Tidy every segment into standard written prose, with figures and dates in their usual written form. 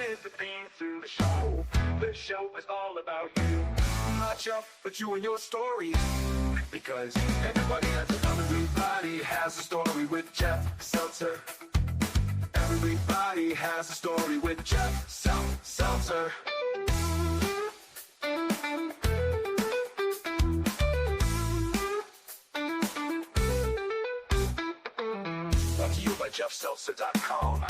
is the theme to the show. The show is all about you. Not you, but you and your story. Because everybody has a story with Jeff Seltzer. Everybody has a story with Jeff Seltzer. Brought to you by JeffSeltzer.com.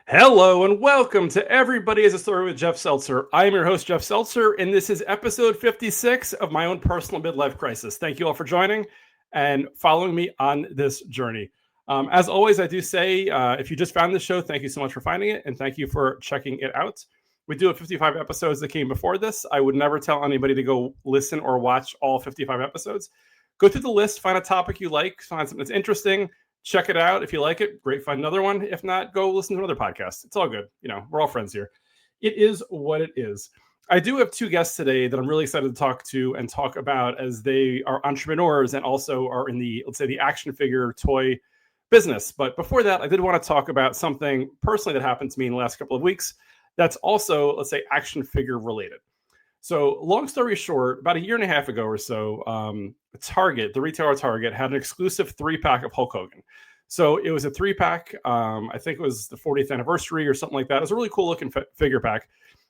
Hello and welcome to Everybody Has a Story with Jeff Seltzer. I am your host, Jeff Seltzer, and this is episode 56 of my own personal midlife crisis. Thank you all for joining and following me on this journey. As always, I do say, if you just found this show, thank you so much for finding it, and thank you for checking it out. We do have 55 episodes that came before this. I would never tell anybody to go listen or watch all 55 episodes. Go through the list, find a topic you like, find something that's interesting, check it out. If you like it, great, find another one. If not, go listen to another podcast. It's all good. You know, we're all friends here. It is what it is. I do have two guests today that I'm really excited to talk to and talk about, as they are entrepreneurs and also are in the, let's say, the action figure toy business. But before that, I did want to talk about something personally that happened to me in the last couple of weeks that's also, let's say, action figure related. So long story short, about a year and a half ago or so, Target, the retailer Target, had an exclusive 3-pack of Hulk Hogan. So it was a 3-pack. I think it was the 40th anniversary or something like that. It was a really cool looking figure pack.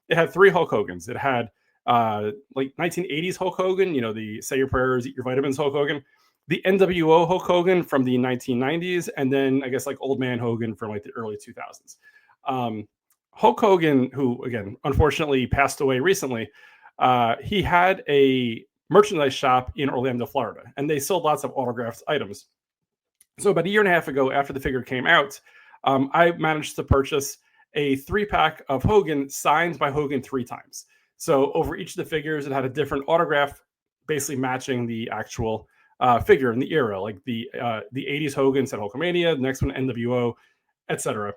It had 3 Hulk Hogans. It had like 1980s Hulk Hogan, you know, the Say Your Prayers, Eat Your Vitamins Hulk Hogan, the NWO Hulk Hogan from the 1990s, and then I guess like Old Man Hogan from like the early 2000s. Hulk Hogan, who again, unfortunately passed away recently, he had a merchandise shop in Orlando, Florida, and they sold lots of autographed items. So about a year and a half ago, after the figure came out, I managed to purchase a 3-pack of Hogan signed by Hogan 3 times. So over each of the figures, it had a different autograph, basically matching the actual figure in the era. Like the 80s Hogan said Hulkamania, the next one NWO, etc.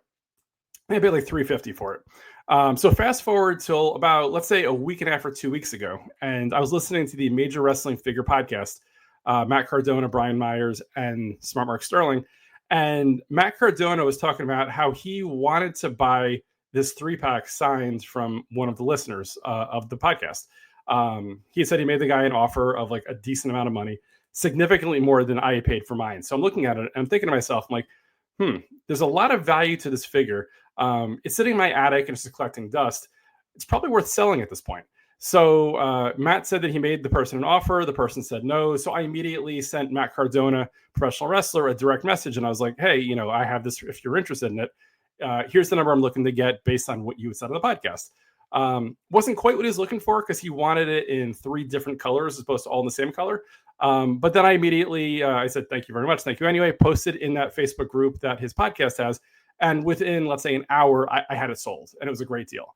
I paid like $350 for it. So fast forward till about, let's say, a week and a half or 2 weeks ago, and I was listening to the Major Wrestling Figure podcast, Matt Cardona, Brian Myers, and Smart Mark Sterling. And Matt Cardona was talking about how he wanted to buy this 3-pack signed from one of the listeners of the podcast. He said he made the guy an offer of like a decent amount of money, significantly more than I paid for mine. So I'm looking at it and I'm thinking to myself, I'm like, there's a lot of value to this figure. It's sitting in my attic and it's just collecting dust. It's probably worth selling at this point. So Matt said that he made the person an offer. The person said no. So I immediately sent Matt Cardona, professional wrestler, a direct message. And I was like, hey, you know, I have this, if you're interested in it, here's the number I'm looking to get based on what you said on the podcast. Wasn't quite what he was looking for because he wanted it in 3 different colors as opposed to all in the same color. But then I immediately, I said, thank you very much. Thank you anyway. Posted in that Facebook group that his podcast has. And within, let's say, an hour, I had it sold. And it was a great deal.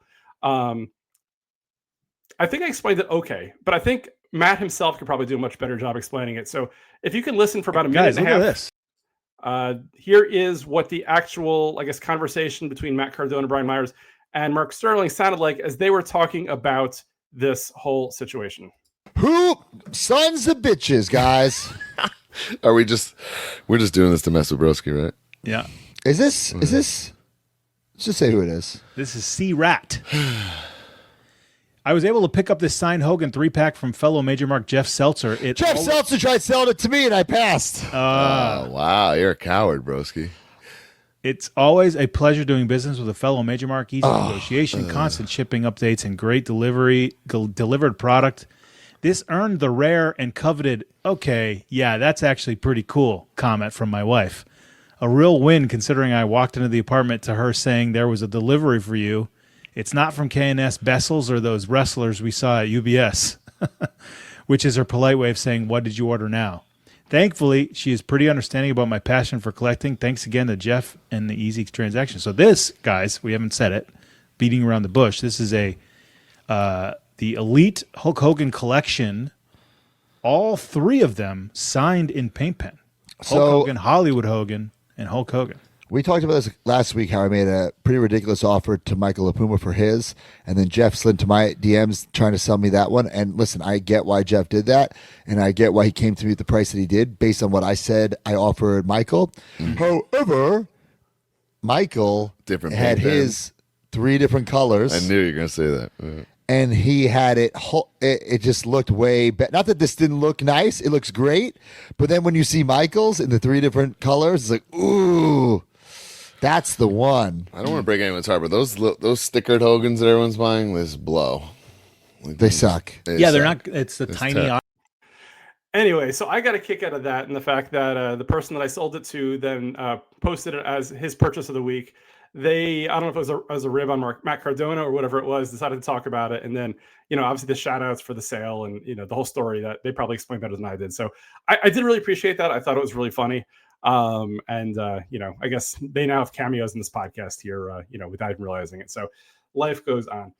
I think I explained it okay. But I think Matt himself could probably do a much better job explaining it. So if you can listen for about a minute and a half. This. Here is what the actual, I guess, conversation between Matt Cardona, Brian Myers, and Mark Sterling sounded like as they were talking about this whole situation. Who sons of bitches, guys? We're just doing this to mess with Broski, right? Yeah. Is this? Let's just say who it is. This is C-Rat. I was able to pick up this signed Hogan 3-pack from fellow Major Mark Jeff Seltzer. Seltzer tried selling it to me and I passed. Oh, wow. You're a coward, Broski. It's always a pleasure doing business with a fellow Major Mark. Easy negotiation, constant shipping updates, and great delivered product. This earned the rare and coveted, okay, yeah, that's actually pretty cool comment from my wife. A real win considering I walked into the apartment to her saying there was a delivery for you. It's not from K&S Bessels or those wrestlers we saw at UBS, which is her polite way of saying, what did you order now? Thankfully, she is pretty understanding about my passion for collecting. Thanks again to Jeff and the easy transaction. So this, guys, we haven't said it, beating around the bush. This is the Elite Hulk Hogan collection, all 3 of them signed in paint pen. Hulk Hogan, Hollywood Hogan, and Hulk Hogan. We talked about this last week, how I made a pretty ridiculous offer to Michael LaPuma for his, and then Jeff slid to my DMs trying to sell me that one. And listen, I get why Jeff did that, and I get why he came to me at the price that he did based on what I said I offered Michael. However, Michael had his 3 different colors. I knew you were going to say that. And he had it just looked way better. Not that this didn't look nice. It looks great. But then when you see Michael's in the 3 different colors, it's like, ooh, that's the one. I don't want to break anyone's heart, but those stickered Hogans that everyone's buying, this blow. They suck. They're not. It's the tiny. Anyway, so I got a kick out of that and the fact that the person that I sold it to then posted it as his purchase of the week. I don't know if it was a rib on Matt Cardona or whatever it was, decided to talk about it. And then, obviously the shout outs for the sale and, the whole story that they probably explained better than I did. So I did really appreciate that. I thought it was really funny. I guess they now have cameos in this podcast here, without even realizing it. So life goes on.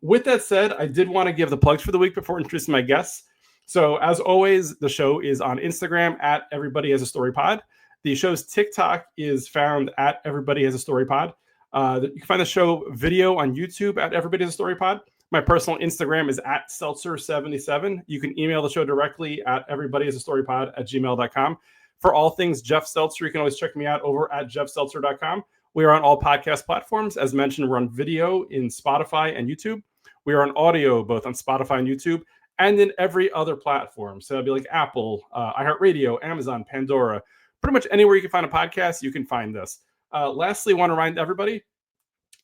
With that said, I did want to give the plugs for the week before introducing my guests. So as always, the show is on Instagram at Everybody Has a Story Pod. The show's TikTok is found at Everybody Has a Story Pod. You can find the show video on YouTube at Everybody Has a Story Pod. My personal Instagram is at Seltzer77. You can email the show directly at everybodyhasastorypod@gmail.com. For all things Jeff Seltzer, you can always check me out over at jeffseltzer.com. We are on all podcast platforms. As mentioned, we're on video in Spotify and YouTube. We are on audio both on Spotify and YouTube and in every other platform. So it'll be like Apple, iHeartRadio, Amazon, Pandora. Pretty much anywhere you can find a podcast, you can find this. Lastly, I want to remind everybody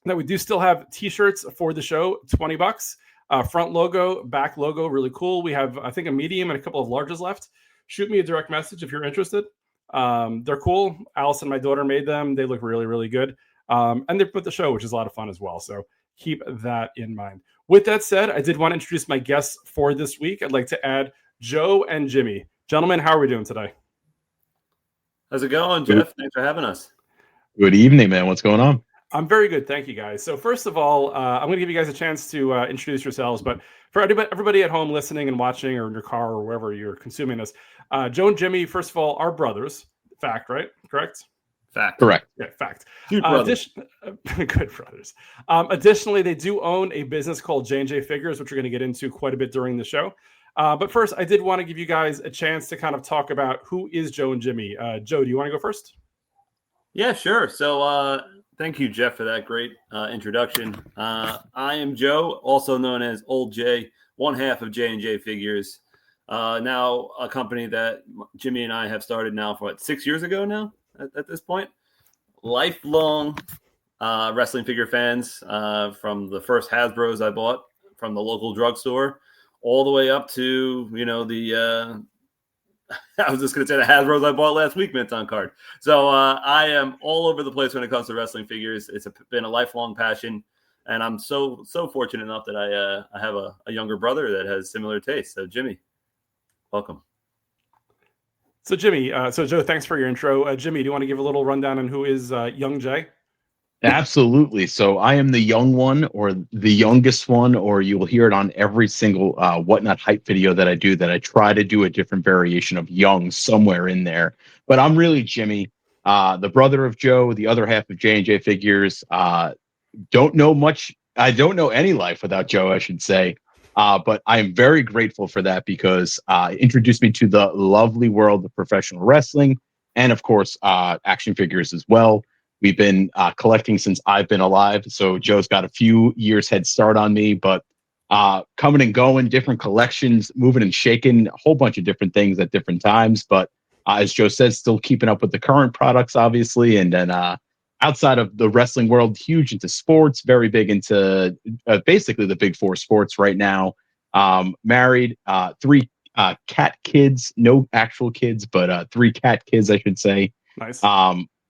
that we do still have t-shirts for the show, $20. Front logo, back logo, really cool. We have, I think, a medium and a couple of larges left. Shoot me a direct message if you're interested. They're cool. Alice and my daughter made them. They look really, really good. And they put the show, which is a lot of fun as well. So keep that in mind. With that said, I did want to introduce my guests for this week. I'd like to add Joe and Jimmy. Gentlemen, how are we doing today? How's it going, Jeff? Thanks for having us. Good evening, man. What's going on? I'm very good. Thank you, guys. So first of all, I'm going to give you guys a chance to introduce yourselves. But for everybody at home listening and watching or in your car or wherever you're consuming this, Joe and Jimmy, first of all, are brothers. Fact, right? Correct? Fact. Correct. Yeah, fact. Cute brothers. Good brothers. Additionally, they do own a business called J&J Figures, which we're going to get into quite a bit during the show. But first, I did want to give you guys a chance to kind of talk about who is Joe and Jimmy. Joe, do you want to go first? Yeah, sure. So thank you, Jeff, for that great introduction. I am Joe, also known as Old J, one half of J&J Figures. Now a company that Jimmy and I have started now for 6 years ago now at this point. Lifelong wrestling figure fans from the first Hasbros I bought from the local drugstore all the way up to, the I was just going to say the Hasbros I bought last week mint on card. So I am all over the place when it comes to wrestling figures. It's been a lifelong passion, and I'm so fortunate enough that I have a younger brother that has similar tastes. So Jimmy, welcome. So Jimmy, so Joe, thanks for your intro. Jimmy, do you want to give a little rundown on who is young Jay? Absolutely. So I am the young one or the youngest one, or you will hear it on every single Whatnot Hype video that I do, that I try to do a different variation of young somewhere in there. But I'm really Jimmy, the brother of Joe, the other half of J&J Figures. Don't know much. I don't know any life without Joe, I should say. But I am very grateful for that because it introduced me to the lovely world of professional wrestling and, of course, action figures as well. We've been collecting since I've been alive. So Joe's got a few years head start on me, but coming and going, different collections, moving and shaking, a whole bunch of different things at different times. But as Joe says, still keeping up with the current products, obviously. And then outside of the wrestling world, huge into sports, very big into basically the big four sports right now. Married, 3 cat kids, no actual kids, but 3 cat kids, I should say. Nice.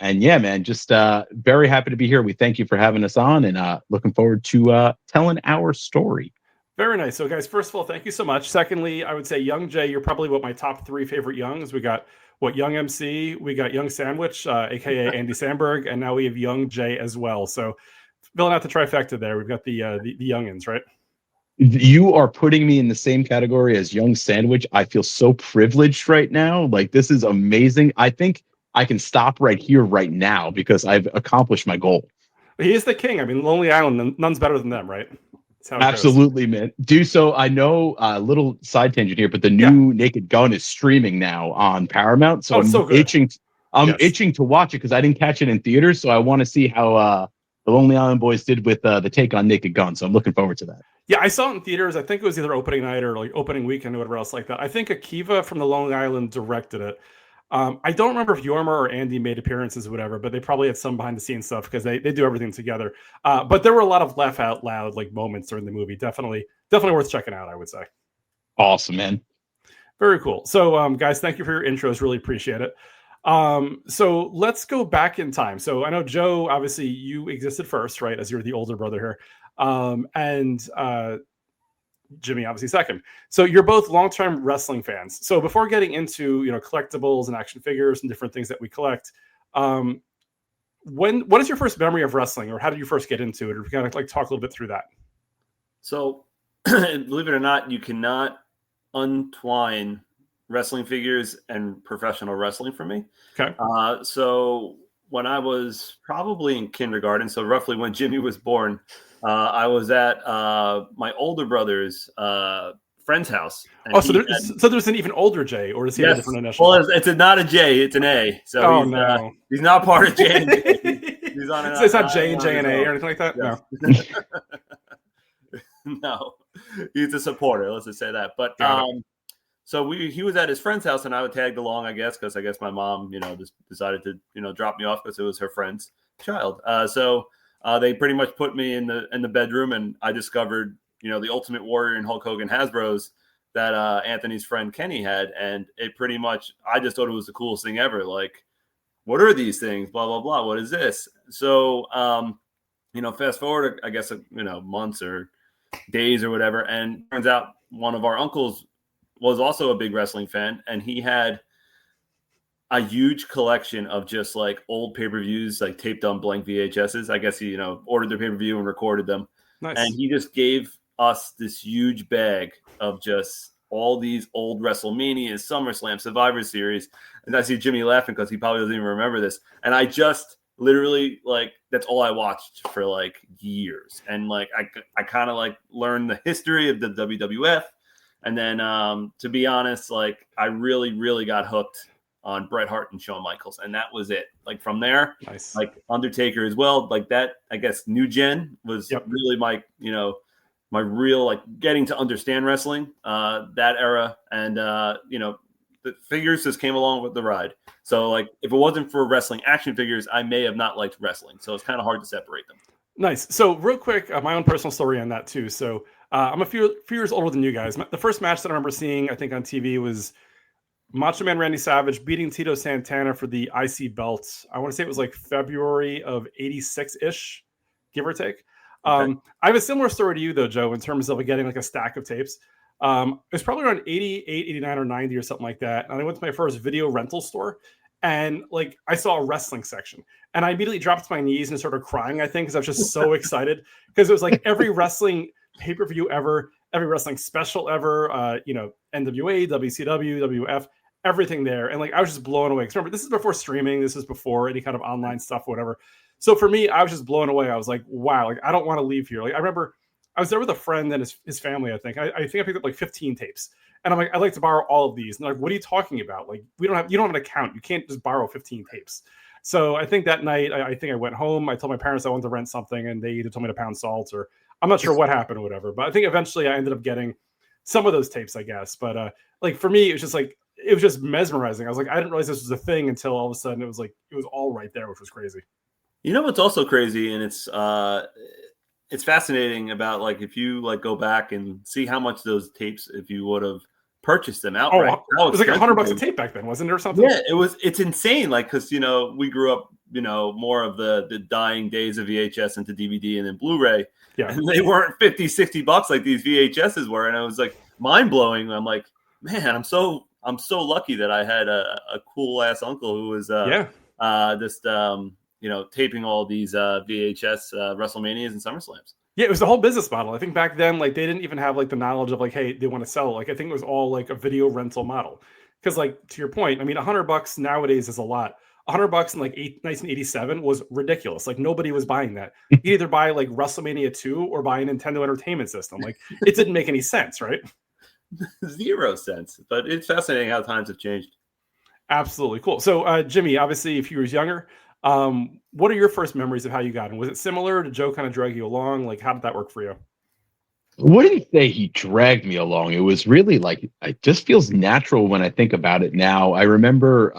And yeah, man, just very happy to be here. We thank you for having us on and looking forward to telling our story. Very nice. So guys, first of all, thank you so much. Secondly, I would say Young Jay, you're probably my top 3 favorite youngs. We got Young MC, we got Young Sandwich, aka Andy Samberg, and now we have Young Jay as well. So filling out the trifecta there. We've got the youngins, right? You are putting me in the same category as Young Sandwich. I feel so privileged right now. Like, this is amazing. I think I can stop right here, right now, because I've accomplished my goal. He is the king. I mean, Lonely Island, none's better than them, right? Absolutely, man. Do so. I know a little side tangent here, but the new Naked Gun is streaming now on Paramount. So I'm itching to watch it because I didn't catch it in theaters. So I want to see how the Lonely Island Boys did with the take on Naked Gun. So I'm looking forward to that. Yeah, I saw it in theaters. I think it was either opening night or like opening weekend or whatever else like that. I think Akiva from the Long Island directed it. I don't remember if Yorma or Andy made appearances or whatever, but they probably had some behind the scenes stuff because they do everything together. But there were a lot of laugh out loud like moments during the movie. Definitely worth checking out, I would say. Awesome, man. Very cool. So, guys, thank you for your intros. Really appreciate it. So let's go back in time. So I know, Joe, obviously you existed first, right? As you're the older brother here. And Jimmy, obviously second. So you're both long-term wrestling fans. So before getting into, collectibles and action figures and different things that we collect, what is your first memory of wrestling, or how did you first get into it? Or kind of like talk a little bit through that. So believe it or not, you cannot untwine wrestling figures and professional wrestling for me. Okay. So when I was probably in kindergarten, so roughly when Jimmy was born, I was at my older brother's friend's house. And so there's an even older J, or is he a different initial? Well, it's not a J, it's an A. So he's not part of J&J. He's on so it's not J&J and A or anything like that? Yes. No. No. He's a supporter, let's just say that. But so he was at his friend's house, and I would tag along, I guess, because I guess my mom, just decided to drop me off because it was her friend's child. So they pretty much put me in the bedroom, and I discovered, the Ultimate Warrior and Hulk Hogan Hasbro's that Anthony's friend Kenny had, and it pretty much, I just thought it was the coolest thing ever. Like, what are these things? Blah blah blah. What is this? So fast forward, I guess, months or days or whatever, and turns out one of our uncles was also a big wrestling fan, and he had a huge collection of just like old pay-per-views, like taped on blank VHSs. I guess he, ordered their pay-per-view and recorded them. Nice. And he just gave us this huge bag of just all these old WrestleMania, SummerSlam, Survivor Series. And I see Jimmy laughing because he probably doesn't even remember this. And I just literally, like, that's all I watched for like years. And like, I kind of like learned the history of the WWF. And then, to be honest, like, I really, really got hooked on Bret Hart and Shawn Michaels, and that was it. Like, from there, nice. Like Undertaker as well. Like that, I guess, New Gen was really my, my real, like, getting to understand wrestling, that era. And, the figures just came along with the ride. So, like, if it wasn't for wrestling action figures, I may have not liked wrestling. So it's kind of hard to separate them. Nice. So real quick, my own personal story on that too. So I'm a few years older than you guys. The first match that I remember seeing, I think, on TV was Macho Man Randy Savage beating Tito Santana for the IC belt. I want to say it was like February of 86-ish, give or take. Okay. I have a similar story to you, though, Joe, in terms of getting like a stack of tapes. It was probably around 88, 89, or 90 or something like that. And I went to my first video rental store, and like I saw a wrestling section, and I immediately dropped to my knees and started crying, I think, because I was just so excited, because it was like every wrestling pay-per-view ever, every wrestling special ever, NWA, WCW, WF, everything there. And like, I was just blown away. Because remember, this is before streaming. This is before any kind of online stuff, whatever. So for me, I was just blown away. I was like, wow, like, I don't want to leave here. Like, I remember I was there with a friend and his family, I think. I think I picked up like 15 tapes. And I'm like, I'd like to borrow all of these. And they're like, what are you talking about? Like, you don't have an account. You can't just borrow 15 tapes. So I think that night, I think I went home. I told my parents I wanted to rent something, and they either told me to pound salt, or I'm not sure what happened or whatever. But I think eventually I ended up getting some of those tapes, I guess. But like, for me, it was just mesmerizing. I was like, I didn't realize this was a thing until all of a sudden it was all right there, which was crazy. You know what's also crazy, and it's fascinating about, like, if you like go back and see how much those tapes, if you would have purchased them outright. Oh, it was like $100 a tape back then, wasn't it, or something? Yeah, it's insane. Like, because we grew up, more of the dying days of VHS into DVD and then Blu-ray. Yeah, and they weren't $50-$60 like these VHSs were, and I was like mind blowing. I'm like, man, I'm so lucky that I had a cool ass uncle who was just taping all these VHS WrestleManias and SummerSlams. Yeah, it was the whole business model. I think back then, like, they didn't even have like the knowledge of like, hey, they want to sell. Like, I think it was all like a video rental model. Because, like, to your point, I mean, $100 nowadays is a lot. $100 in like 1987 was ridiculous. Like, nobody was buying that. You either buy like WrestleMania 2 or buy a Nintendo Entertainment System. Like, it didn't make any sense, right? 0 sense. But it's fascinating how times have changed. Absolutely cool. So, Jimmy, obviously, a few years younger. What are your first memories of how you got in? Was it similar? Did Joe kind of drag you along? Like, how did that work for you? Wouldn't say he dragged me along. It was really like it just feels natural when I think about it now. I remember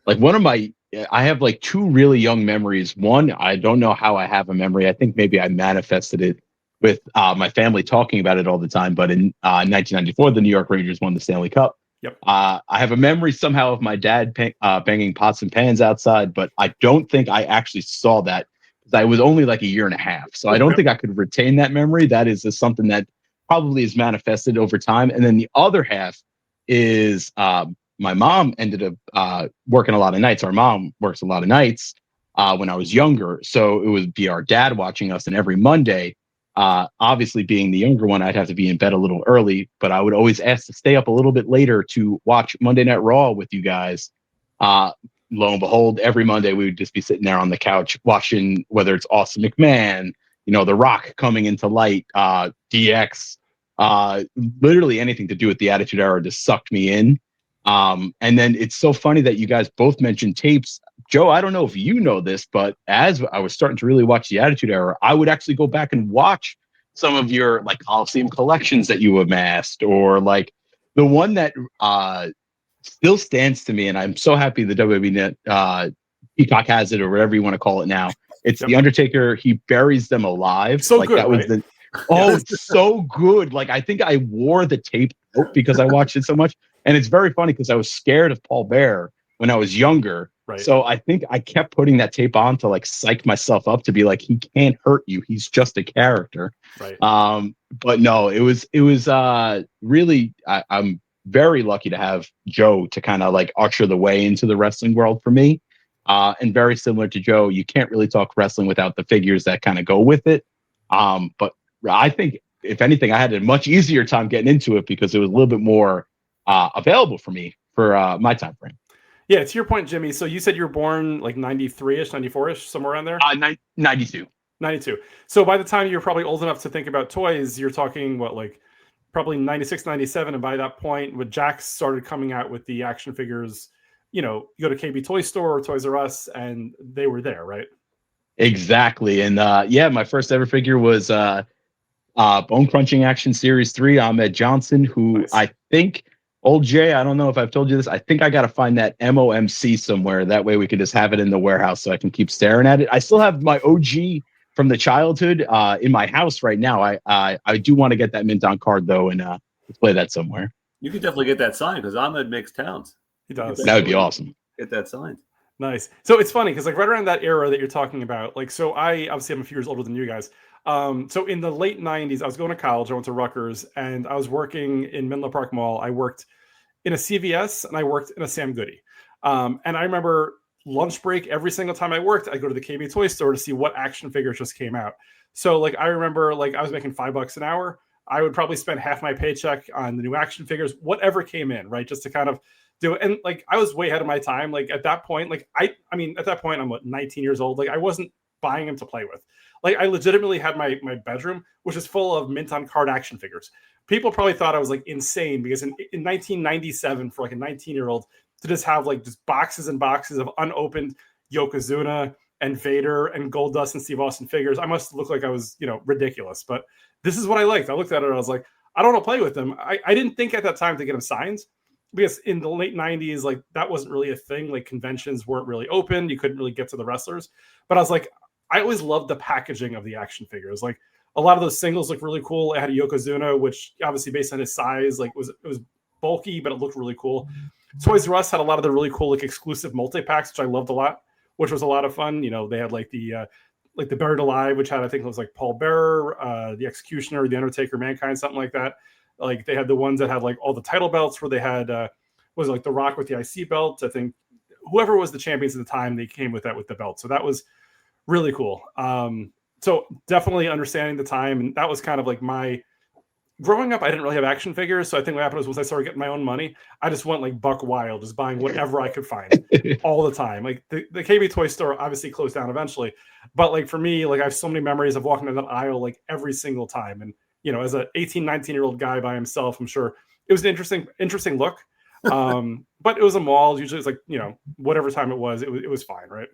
like one of my I have like two really young memories. One, I don't know how I have a memory. I think maybe I manifested it with my family talking about it all the time. But in 1994, the New York Rangers won the Stanley Cup. Yep. I have a memory somehow of my dad banging pots and pans outside, but I don't think I actually saw that. I was only like a year and a half. So I don't think I could retain that memory. That is just something that probably is manifested over time. And then the other half is my mom ended up working a lot of nights. Our mom works a lot of nights when I was younger. So it would be our dad watching us. And every Monday, obviously being the younger one, I'd have to be in bed a little early, but I would always ask to stay up a little bit later to watch Monday Night Raw with you guys. Lo and behold, every Monday we would just be sitting there on the couch watching whether it's Austin McMahon, The Rock coming into light, DX, literally anything to do with the Attitude Era just sucked me in. And then it's so funny that you guys both mentioned tapes. Joe, I don't know if you know this, but as I was starting to really watch the Attitude Era, I would actually go back and watch some of your like Coliseum collections that you amassed, or like the one that still stands to me, and I'm so happy the WWE Net Peacock has it, or whatever you want to call it now. It's The Undertaker. He buries them alive. So like good, that was right? it's so good. Like I think I wore the tape out because I watched it so much, and it's very funny because I was scared of Paul Bear when I was younger. Right. So I think I kept putting that tape on to like psych myself up to be like, he can't hurt you. He's just a character. Right. But no, it was really. I'm very lucky to have Joe to kind of like usher the way into the wrestling world for me. And very similar to Joe, you can't really talk wrestling without the figures that kind of go with it. But I think if anything, I had a much easier time getting into it because it was a little bit more available for me for my time frame. Yeah, to your point, Jimmy. So you said you were born like 93-ish, 94-ish, somewhere around there? 92. 92. So by the time you're probably old enough to think about toys, you're talking what, like probably 96, 97. And by that point, when Jax started coming out with the action figures, you go to KB Toy Store or Toys R Us, and they were there, right? Exactly. And my first ever figure was Bone Crunching Action Series 3, Ahmed Johnson, who nice. I think, old Jay, I don't know if I've told you this, I think I got to find that MOMC somewhere. That way we can just have it in the warehouse so I can keep staring at it. I still have my OG from the childhood in my house right now. I do want to get that mint on card, though, and play that somewhere. You could definitely get that signed because Ahmed makes towns. He does. That would be awesome. Get that signed. Nice. So it's funny because like right around that era that you're talking about, like, so I obviously I'm a few years older than you guys. So in the late 90s, I was going to college. I went to Rutgers, and I was working in Menlo Park Mall. I worked in a CVS and I worked in a Sam Goody. And I remember lunch break, every single time I worked, I'd go to the KB Toy Store to see what action figures just came out. So like I remember like I was making $5 an hour. I would probably spend half my paycheck on the new action figures, whatever came in, right? Just to kind of do it. And like I was way ahead of my time. Like at that point, like I mean, at that point, I'm 19 years old. Like I wasn't buying them to play with. Like I legitimately had my bedroom, which is full of mint on card action figures. People probably thought I was like insane because in 1997, for like a 19-year-old to just have like just boxes and boxes of unopened Yokozuna and Vader and Goldust and Steve Austin figures, I must look like I was, ridiculous. But this is what I liked. I looked at it and I was like, I don't want to play with them. I didn't think at that time to get them signed because in the late 90s, like that wasn't really a thing. Like conventions weren't really open. You couldn't really get to the wrestlers. But I was like, I always loved the packaging of the action figures. Like a lot of those singles look really cool. It had a Yokozuna, which obviously based on his size, like it was bulky, but it looked really cool. Toys R Us had a lot of the really cool, like exclusive multi-packs, which I loved a lot, which was a lot of fun. They had like the Buried Alive, which had, I think it was like Paul Bearer, the Executioner, the Undertaker, Mankind, something like that. Like they had the ones that had like all the title belts where they had, was like The Rock with the IC belt. I think whoever was the champions at the time, they came with that with the belt. So that was really cool. So definitely understanding the time. And that was kind of like my growing up. I didn't really have action figures. So I think what happened was once I started getting my own money, I just went like buck wild, just buying whatever I could find all the time. Like the KB Toy Store obviously closed down eventually. But like for me, like I have so many memories of walking down that aisle like every single time. And, as an 18, 19-year-old guy by himself, I'm sure it was an interesting look. But it was a mall. Usually it's like, whatever time it was fine, right?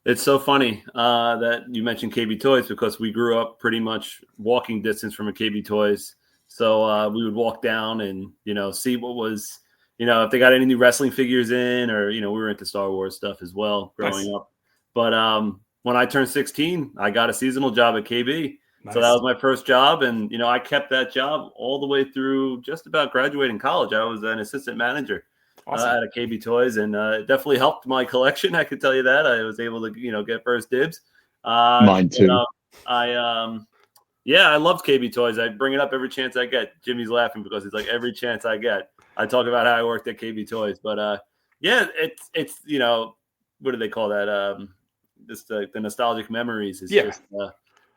It's so funny that you mentioned KB Toys because we grew up pretty much walking distance from a KB Toys. So we would walk down and, see what was, if they got any new wrestling figures in or, we were into Star Wars stuff as well growing up. But when I turned 16, I got a seasonal job at KB. Nice. So that was my first job. And, I kept that job all the way through just about graduating college. I was an assistant manager. At a KB Toys, and it definitely helped my collection. I could tell you that I was able to, get first dibs. Mine too. I loved KB Toys. I bring it up every chance I get. Jimmy's laughing because it's like every chance I get, I talk about how I worked at KB Toys. But it's what do they call that? Just the nostalgic memories. It's just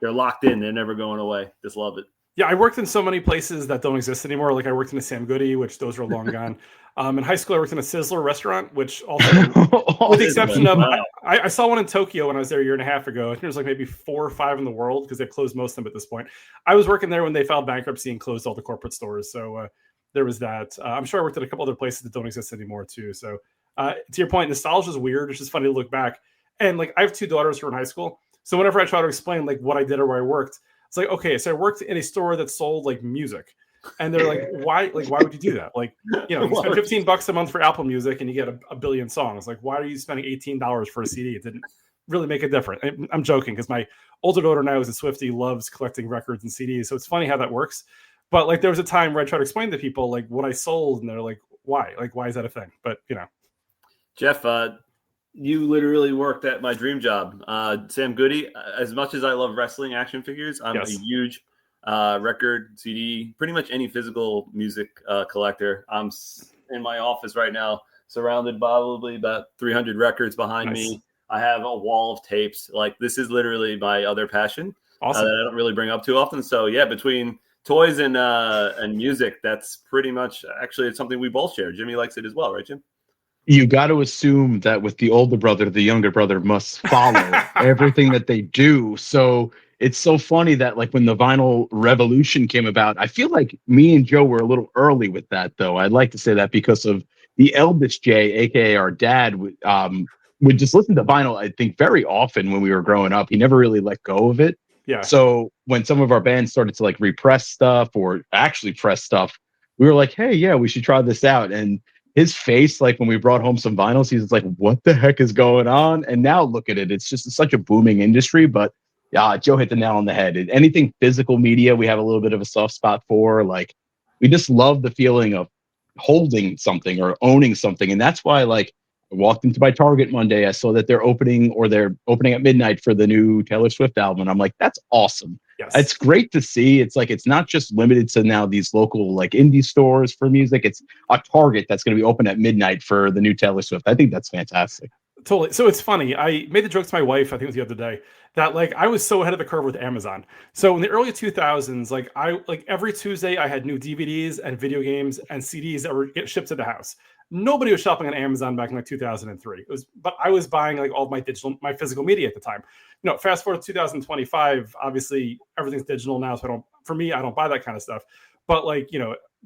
they're locked in. They're never going away. Just love it. Yeah, I worked in so many places that don't exist anymore. Like I worked in a Sam Goody, which those are long gone. In high school, I worked in a Sizzler restaurant, which also, with the exception of, I saw one in Tokyo when I was there a year and a half ago. I think there's like maybe 4 or 5 in the world because they've closed most of them at this point. I was working there when they filed bankruptcy and closed all the corporate stores. So there was that. I'm sure I worked at a couple other places that don't exist anymore too. So to your point, nostalgia is weird. It's just funny to look back. And like I have 2 daughters who are in high school. So whenever I try to explain like what I did or where I worked, it's like, okay, so I worked in a store that sold like music. And they're like, why would you do that? Like, you spend $15 a month for Apple Music and you get a billion songs. Like, why are you spending $18 for a CD? It didn't really make a difference. I'm joking because my older daughter now is a Swiftie, loves collecting records and CDs. So it's funny how that works. But like, there was a time where I tried to explain to people like what I sold, and they're like, why? Like, why is that a thing? But Jeff, you literally worked at my dream job. Sam Goody, as much as I love wrestling action figures, I'm a huge record, CD, pretty much any physical music collector. I'm in my office right now, surrounded by probably about 300 records behind me. I have a wall of tapes. Like, this is literally my other passion that I don't really bring up too often. So yeah, between toys and music, that's pretty much actually it's something we both share. Jimmy likes it as well, right, Jim? You got to assume that with the older brother, the younger brother must follow everything that they do. So it's so funny that like when the vinyl revolution came about, I feel like me and Joe were a little early with that, though. I'd like to say that because of the eldest Jay, aka our dad, would just listen to vinyl, I think, very often when we were growing up. He never really let go of it. Yeah. So when some of our bands started to like repress stuff or actually press stuff, we were like, hey, yeah, we should try this out. And his face, like when we brought home some vinyls, he's like, what the heck is going on? And now look at it. It's just such a booming industry. But Joe hit the nail on the head. Anything physical media, we have a little bit of a soft spot for. Like, we just love the feeling of holding something or owning something. And that's why, like, I walked into my Target Monday. I saw that they're opening at midnight for the new Taylor Swift album. And I'm like, that's awesome. Yes. It's great to see. It's like, it's not just limited to now these local like indie stores for music. It's a Target that's going to be open at midnight for the new Taylor Swift. I think that's fantastic. Totally. So it's funny. I made the joke to my wife, I think it was the other day, that like I was so ahead of the curve with Amazon. So in the early 2000s, like every Tuesday I had new DVDs and video games and CDs that were get shipped to the house. Nobody was shopping on Amazon back in like 2003. But I was buying like all of my physical media at the time. Fast forward to 2025, obviously everything's digital now. So I don't buy that kind of stuff. But like,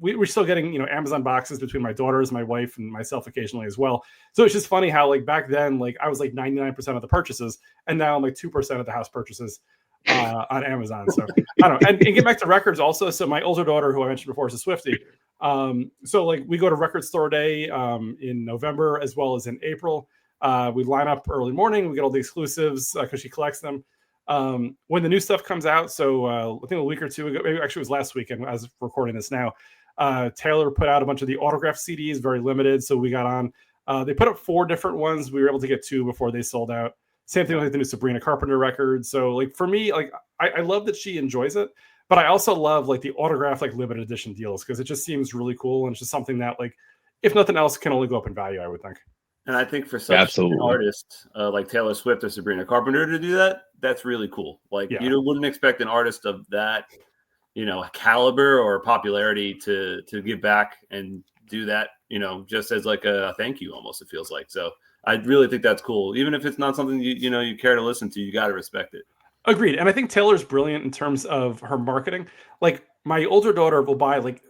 we're still getting, Amazon boxes between my daughters, my wife, and myself occasionally as well. So it's just funny how like back then, like I was like 99% of the purchases, and now I'm like 2% of the house purchases on Amazon. So I don't know. And get back to records also. So my older daughter, who I mentioned before, is a Swiftie. So like we go to Record Store Day in November as well as in April. We line up early morning. We get all the exclusives because she collects them. When the new stuff comes out, so I think a week or two ago, maybe actually it was last weekend as recording this now, Taylor put out a bunch of the autographed CDs, very limited. So we got on. They put up 4 different ones. We were able to get 2 before they sold out. Same thing with like the new Sabrina Carpenter record. So like for me, like I love that she enjoys it, but I also love like the autographed like limited edition deals because it just seems really cool, and it's just something that like if nothing else can only go up in value, I would think. And I think for such an artist like Taylor Swift or Sabrina Carpenter to do that, that's really cool. Like you wouldn't expect an artist of that, caliber or popularity to give back and do that, just as like a thank you almost, it feels like. So I really think that's cool. Even if it's not something you care to listen to, you got to respect it. Agreed. And I think Taylor's brilliant in terms of her marketing. Like my older daughter will buy like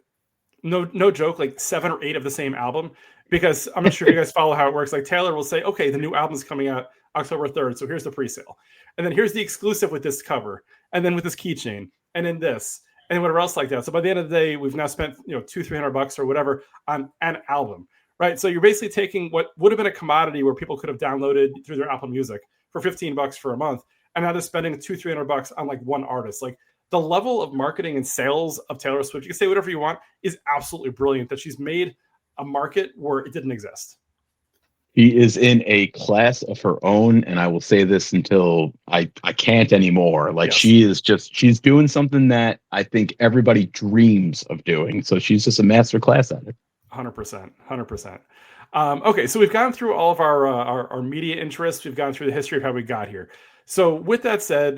no joke, like 7 or 8 of the same album, because I'm not sure if you guys follow how it works. Like Taylor will say, okay, the new album's coming out. October 3rd. So here's the pre-sale. And then here's the exclusive with this cover. And then with this keychain. And then this. And whatever else like that. So by the end of the day, we've now spent $200-300 or whatever on an album, right? So you're basically taking what would have been a commodity where people could have downloaded through their Apple Music for $15 for a month, and now they're spending $200-300 on like one artist. Like the level of marketing and sales of Taylor Swift, you can say whatever you want, is absolutely brilliant. That she's made a market where it didn't exist. She is in a class of her own, and I will say this until I can't anymore. Like, yes. She's doing something that I think everybody dreams of doing. So she's just a master class at it. 100%. Okay, so we've gone through all of our media interests. We've gone through the history of how we got here. So with that said,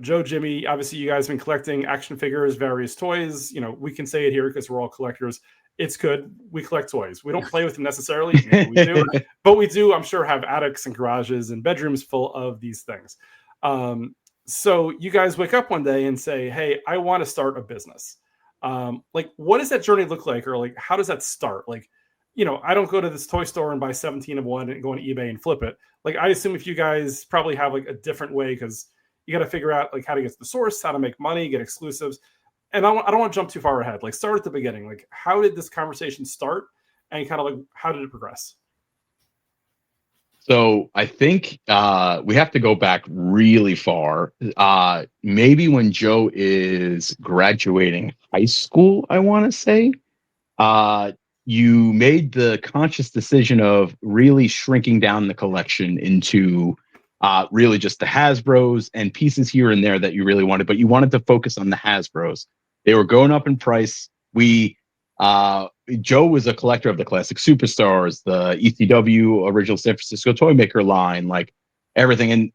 Joe, Jimmy, obviously you guys have been collecting action figures, various toys. We can say it here because we're all collectors. It's good. We collect toys. We don't play with them necessarily. Maybe we do, but we do, I'm sure, have attics and garages and bedrooms full of these things. So you guys wake up one day and say, hey, I want to start a business. Like, what does that journey look like? Or like, how does that start? Like, I don't go to this toy store and buy 17 of one and go on eBay and flip it. Like, I assume if you guys probably have like a different way, because you got to figure out like how to get to the source, how to make money, get exclusives. And I don't want to jump too far ahead. Like, start at the beginning. Like, how did this conversation start, and kind of like how did it progress? So I think we have to go back really far. Maybe when Joe is graduating high school, I want to say. You made the conscious decision of really shrinking down the collection into really just the Hasbros and pieces here and there that you really wanted, but you wanted to focus on the Hasbros. They were going up in price. Joe was a collector of the classic superstars, the ECW original San Francisco toy maker line, like everything. And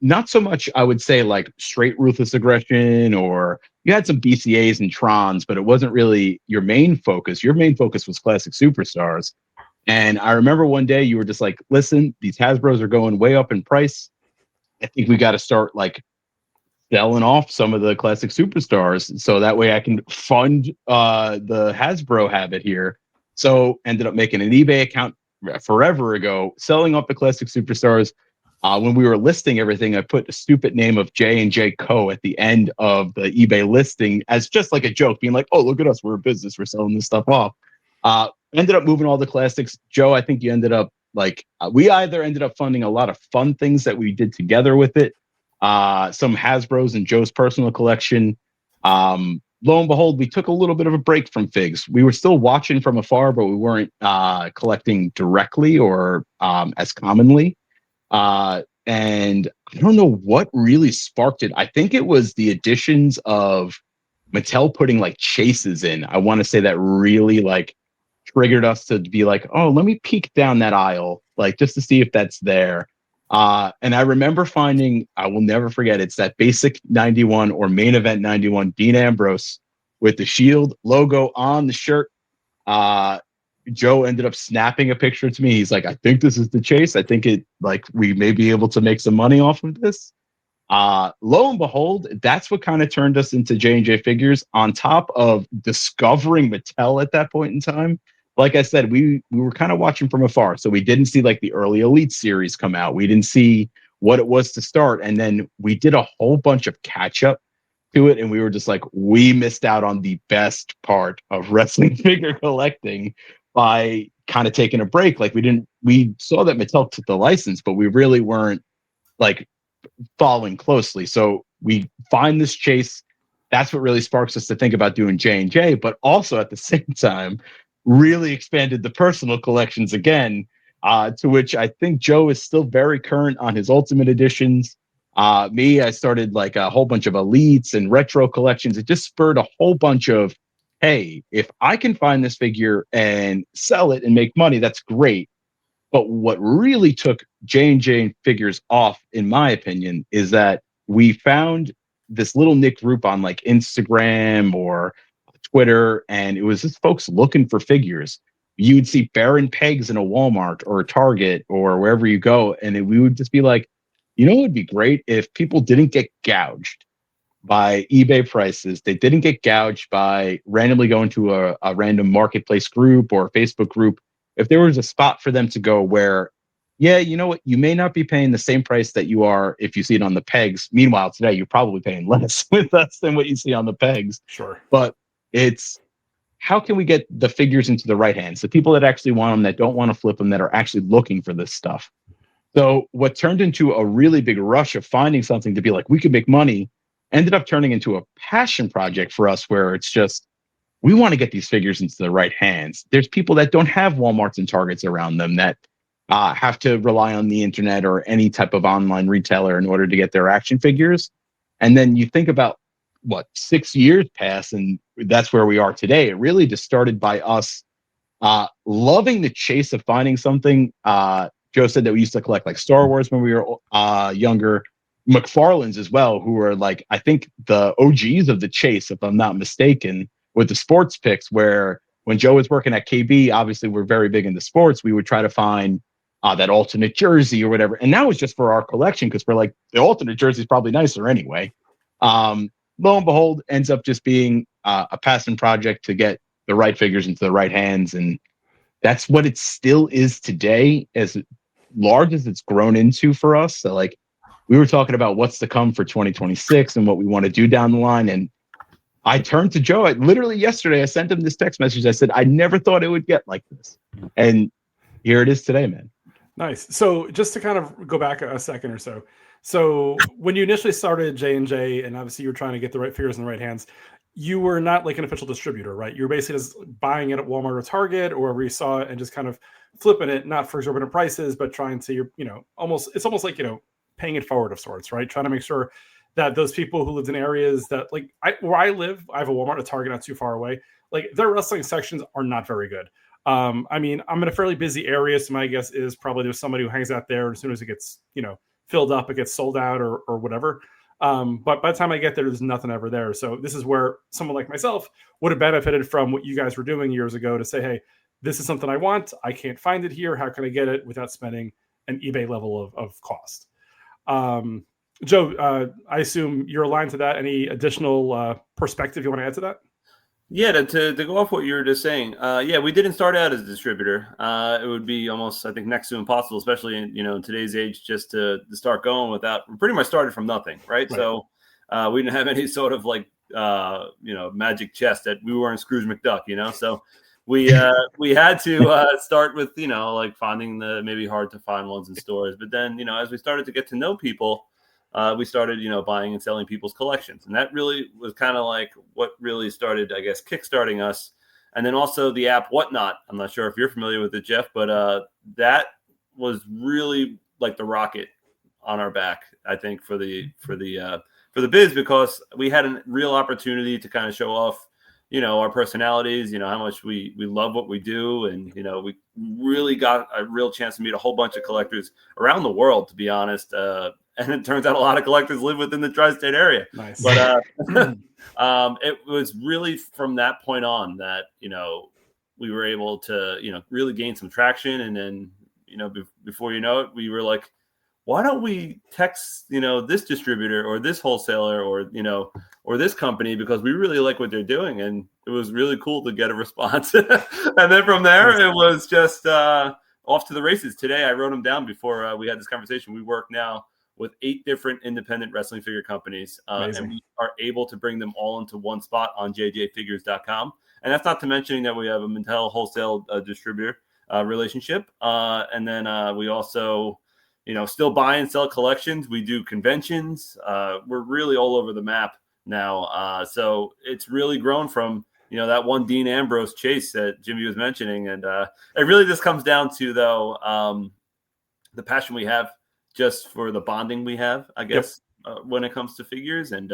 not so much, I would say, like straight Ruthless Aggression, or you had some BCAs and Trons, but it wasn't really your main focus. Your main focus was classic superstars. And I remember one day you were just like, listen, these Hasbros are going way up in price. I think we got to start like selling off some of the classic superstars so that way I can fund the Hasbro habit here. So ended up making an eBay account forever ago, selling off the classic superstars. When we were listing everything, I put a stupid name of J&J Co. at the end of the eBay listing as just like a joke, being like, oh, look at us, we're a business, we're selling this stuff off. Ended up moving all the classics. Joe, I think you ended up we either ended up funding a lot of fun things that we did together with it, some Hasbros in Joe's personal collection. Lo and behold, we took a little bit of a break from figs. We were still watching from afar, but we weren't collecting directly or as commonly. And I don't know what really sparked it. I think it was the additions of Mattel putting like chases in. I want to say that really like triggered us to be like, oh, let me peek down that aisle, like just to see if that's there. And I remember finding, I will never forget, it's that basic 91 or main event 91 Dean Ambrose with the Shield logo on the shirt. Joe ended up snapping a picture to me. He's like, I think this is the chase. I think we may be able to make some money off of this. Lo and behold, that's what kind of turned us into J&J Figures, on top of discovering Mattel at that point in time. Like I said, we were kind of watching from afar. So we didn't see like the early Elite series come out. We didn't see what it was to start. And then we did a whole bunch of catch up to it. And we were just like, we missed out on the best part of wrestling figure collecting by kind of taking a break. Like we saw that Mattel took the license, but we really weren't like following closely. So we find this chase. That's what really sparks us to think about doing J&J, but also at the same time, really expanded the personal collections again, to which I think Joe is still very current on his Ultimate Editions. I started like a whole bunch of Elites and retro collections. It just spurred a whole bunch of, hey, if I can find this figure and sell it and make money, that's great. But what really took J&J Figures off, in my opinion, is that we found this little knit group on like Instagram or Twitter, and it was just folks looking for figures. You'd see Baron Pegs in a Walmart or a Target or wherever you go, and we would just be like, it would be great if people didn't get gouged by eBay prices. They didn't get gouged by randomly going to a random marketplace group or Facebook group. If there was a spot for them to go where yeah, you know what? You may not be paying the same price that you are if you see it on the pegs. Meanwhile, today you're probably paying less with us than what you see on the pegs. Sure. But it's how can we get the figures into the right hands? The people that actually want them, that don't want to flip them, that are actually looking for this stuff. So what turned into a really big rush of finding something to be like, we could make money, ended up turning into a passion project for us where it's just, we want to get these figures into the right hands. There's people that don't have Walmarts and Targets around them that have to rely on the internet or any type of online retailer in order to get their action figures. And then you think about what 6 years pass, and that's where we are today. It really just started by us loving the chase of finding something. Joe said that we used to collect like Star Wars when we were younger, McFarlane's as well, who were like, I think the OGs of the chase, if I'm not mistaken, with the sports picks, where when Joe was working at KB, obviously we're very big into sports. We would try to find that alternate jersey or whatever. And that was just for our collection because we're like, the alternate jersey is probably nicer anyway. Lo and behold, ends up just being a passion project to get the right figures into the right hands. And that's what it still is today, as large as it's grown into for us. So like we were talking about what's to come for 2026 and what we want to do down the line. And I turned to Joe. Literally yesterday, I sent him this text message. I said, I never thought it would get like this. And here it is today, man. Nice. So just to kind of go back a second or so. So when you initially started J&J, and obviously you were trying to get the right figures in the right hands, you were not like an official distributor, right? You were basically just buying it at Walmart or Target or wherever you saw it and just kind of flipping it, not for exorbitant prices, but trying to, it's almost like, paying it forward of sorts, right? Trying to make sure that those people who lived in areas that like where I live, I have a Walmart, a Target not too far away. Like their wrestling sections are not very good. I mean, I'm in a fairly busy area, so my guess is probably there's somebody who hangs out there, and as soon as it gets, filled up, it gets sold out or whatever. But by the time I get there, there's nothing ever there. So this is where someone like myself would have benefited from what you guys were doing years ago to say, hey, this is something I want. I can't find it here. How can I get it without spending an eBay level of cost? Joe, I assume you're aligned to that. Any additional perspective you want to add to that? Yeah, to go off what you were just saying, we didn't start out as a distributor. It would be almost, I think, next to impossible, especially in today's age, just to start going without. We pretty much started from nothing, right? So we didn't have any sort of like magic chest that we weren't Scrooge McDuck, So we had to start with like finding the maybe hard to find ones in stores, but then as we started to get to know people. We started, buying and selling people's collections. And that really was kind of like what really started, I guess, kickstarting us. And then also the app Whatnot. I'm not sure if you're familiar with it, Jeff, but that was really like the rocket on our back, I think, for the biz, because we had a real opportunity to kind of show off, our personalities, how much we love what we do. And, we really got a real chance to meet a whole bunch of collectors around the world, to be honest. And it turns out a lot of collectors live within the tri-state area. Nice. But it was really from that point on that, we were able to, really gain some traction. And then, before you know it, we were like, why don't we text, this distributor or this wholesaler or this company, because we really like what they're doing. And it was really cool to get a response. And then from there, it was just off to the races. Today, I wrote them down before we had this conversation. We work now with 8 different independent wrestling figure companies. And we are able to bring them all into one spot on jjfigures.com. And that's not to mentioning that we have a Mattel wholesale distributor relationship. And then we also, still buy and sell collections. We do conventions. We're really all over the map now. So it's really grown from, that one Dean Ambrose chase that Jimmy was mentioning. And it really just comes down to, though, the passion we have just for the bonding we have, I guess, when it comes to figures. And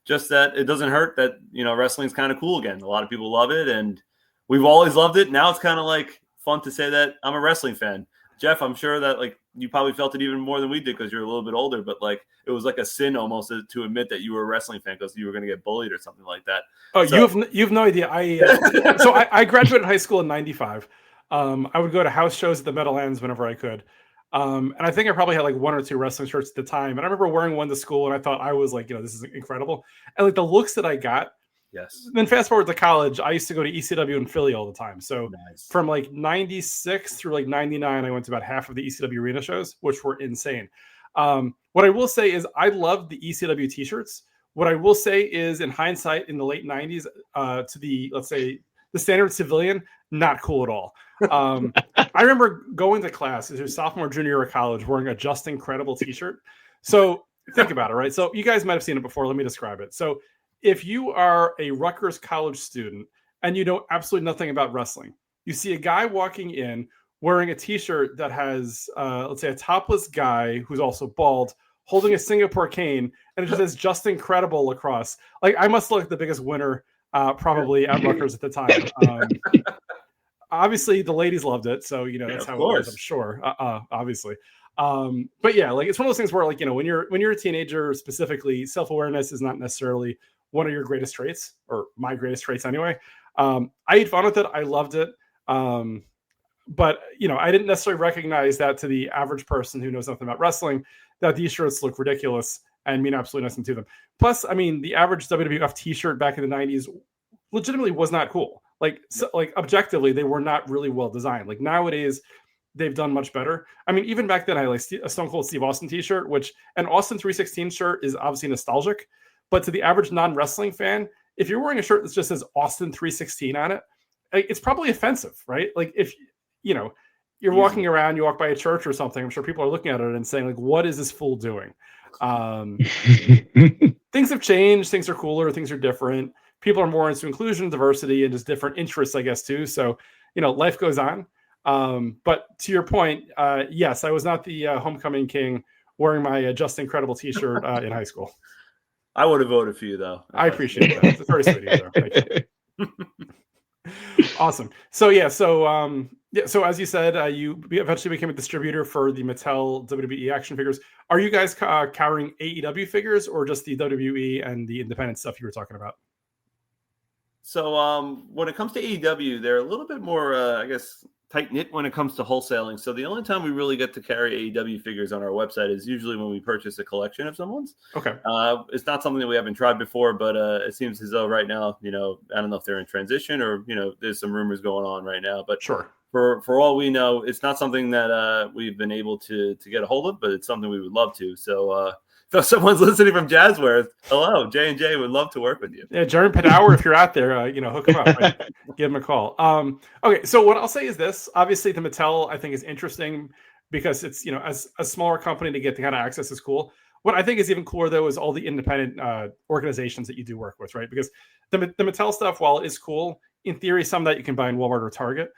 just that it doesn't hurt that, wrestling's kind of cool again. A lot of people love it, and we've always loved it. Now it's kind of like fun to say that I'm a wrestling fan. Jeff, I'm sure that like you probably felt it even more than we did because you're a little bit older, but like it was like a sin almost to admit that you were a wrestling fan because you were going to get bullied or something like that. Oh, so, you have no idea. I graduated high school in '95. I would go to house shows at the Meadowlands whenever I could. And I think I probably had like 1 or 2 wrestling shirts at the time. And I remember wearing one to school and I thought I was like, this is incredible. And like the looks that I got Yes. Then fast forward to college, I used to go to ECW in Philly all the time. So Nice. from like 96 through like 99, I went to about half of the ECW arena shows, which were insane. What I will say is I love the ECW t-shirts. What I will say is in hindsight, in the late 90s, to the, let's say, the standard civilian, not cool at all. I remember going to class as a sophomore, junior year of college wearing a Just Incredible t-shirt. So think about it, right? So you guys might have seen it before. Let me describe it. So if you are a Rutgers college student and you know absolutely nothing about wrestling, you see a guy walking in wearing a t-shirt that has, let's say, a topless guy who's also bald, holding a Singapore cane, and it just says "Just Incredible" across. Like, I must look like the biggest winner probably at Rutgers at the time. Obviously, the ladies loved it, so that's how it was. I'm sure, obviously. But yeah, like it's one of those things where, like, when you're a teenager, specifically, self-awareness is not necessarily one of your greatest traits, or my greatest traits anyway. I had fun with it. I loved it. But I didn't necessarily recognize that to the average person who knows nothing about wrestling, that these shirts look ridiculous and mean absolutely nothing to them. Plus, I mean, the average WWF t-shirt back in the 90s legitimately was not cool. Like objectively, they were not really well designed. Like nowadays, they've done much better. I mean, even back then, I like a Stone Cold Steve Austin t-shirt, which an Austin 316 shirt is obviously nostalgic. But to the average non-wrestling fan, if you're wearing a shirt that just says Austin 316 on it, it's probably offensive, right? Like if you're walking around, you walk by a church or something, I'm sure people are looking at it and saying, like, what is this fool doing? Things have changed. Things are cooler. Things are different. People are more into inclusion, diversity, and just different interests, I guess, too. So, life goes on. But to your point, yes, I was not the homecoming king wearing my Just Incredible t-shirt in high school. I would have voted for you, though. I appreciate that. It's very sweet of you. Thank you. Awesome. So so as you said, you eventually became a distributor for the Mattel WWE action figures. Are you guys carrying AEW figures or just the WWE and the independent stuff you were talking about? So when it comes to AEW, they're a little bit more, I guess, tight-knit when it comes to wholesaling. So the only time we really get to carry AEW figures on our website is usually when we purchase a collection of someone's. Okay. It's not something that we haven't tried before, but it seems as though right now, I don't know if they're in transition or, there's some rumors going on right now. But sure. For all we know, it's not something that we've been able to get a hold of, but it's something we would love to. So if someone's listening from Jazzware, hello, J&J would love to work with you. Yeah, Jeremy Padower, if you're out there, hook him up, right? Give him a call. Okay, so what I'll say is this. Obviously, the Mattel, I think, is interesting because it's, as a smaller company to get the kind of access is cool. What I think is even cooler, though, is all the independent organizations that you do work with, right? Because the Mattel stuff, while it is cool, in theory, some that you can buy in Walmart or Target.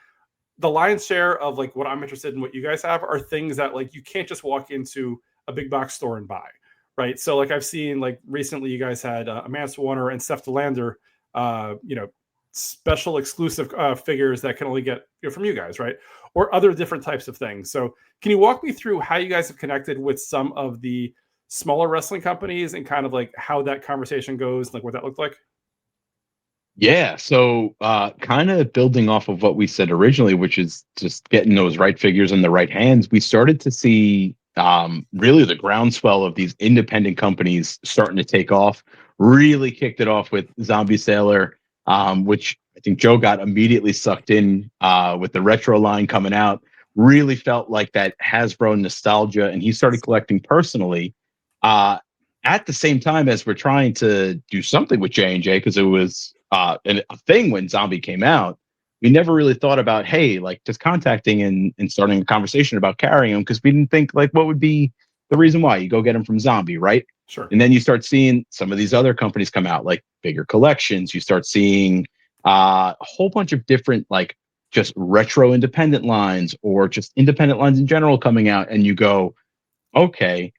The lion's share of like what I'm interested in, what you guys have, are things that like you can't just walk into a big box store and buy. Right. So like I've seen like recently you guys had Amance Warner and Steph DeLander, special exclusive figures that can only get from you guys. Right. Or other different types of things. So can you walk me through how you guys have connected with some of the smaller wrestling companies and kind of like how that conversation goes, like what that looked like? Yeah. So kind of building off of what we said originally, which is just getting those right figures in the right hands, we started to see really the groundswell of these independent companies starting to take off. Really kicked it off with Zombie Sailor, which I think Joe got immediately sucked in with the retro line coming out. Really felt like that Hasbro nostalgia, and he started collecting personally at the same time as we're trying to do something with J&J, because it was a thing when Zombie came out. We never really thought about, hey, like just contacting and starting a conversation about carrying them, because we didn't think like what would be the reason why. You go get them from Zombie, right? Sure. And then you start seeing some of these other companies come out, like bigger collections. You start seeing a whole bunch of different like just retro independent lines or just independent lines in general coming out, and you go, okay,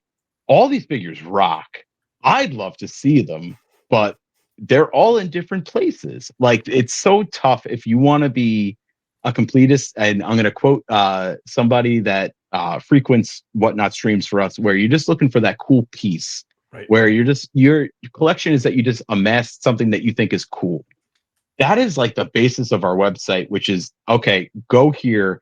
all these figures rock. I'd love to see them, but they're all in different places. Like it's so tough if you want to be a completist. And I'm going to quote somebody that frequents Whatnot streams for us, where you're just looking for that cool piece, right? Where your collection is that you just amassed something that you think is cool. That is like the basis of our website, which is, okay, go here,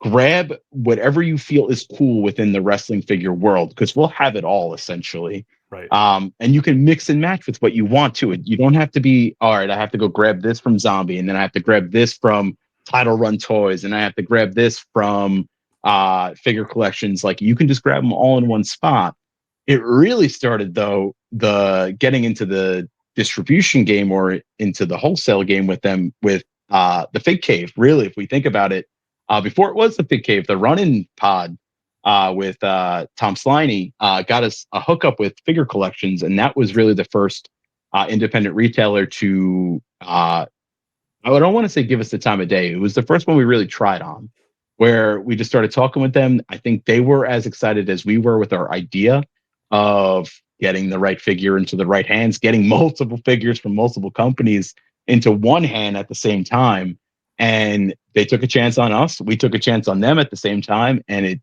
grab whatever you feel is cool within the wrestling figure world, because we'll have it all essentially. Right. And you can mix and match with what you want to it. You don't have to be, all right, I have to go grab this from Zombie, and then I have to grab this from Title Run Toys, and I have to grab this from Figure Collections. Like, you can just grab them all in one spot. It really started, though, the getting into the distribution game or into the wholesale game with them with the Fig Cave. Really, if we think about it, before it was the Fig Cave, the Run-In Pod with Tom Sliney got us a hookup with Figure Collections, and that was really the first independent retailer to I don't want to say give us the time of day. It was the first one we really tried on, where we just started talking with them. I think they were as excited as we were with our idea of getting the right figure into the right hands, getting multiple figures from multiple companies into one hand at the same time. And they took a chance on us. We took a chance on them at the same time. And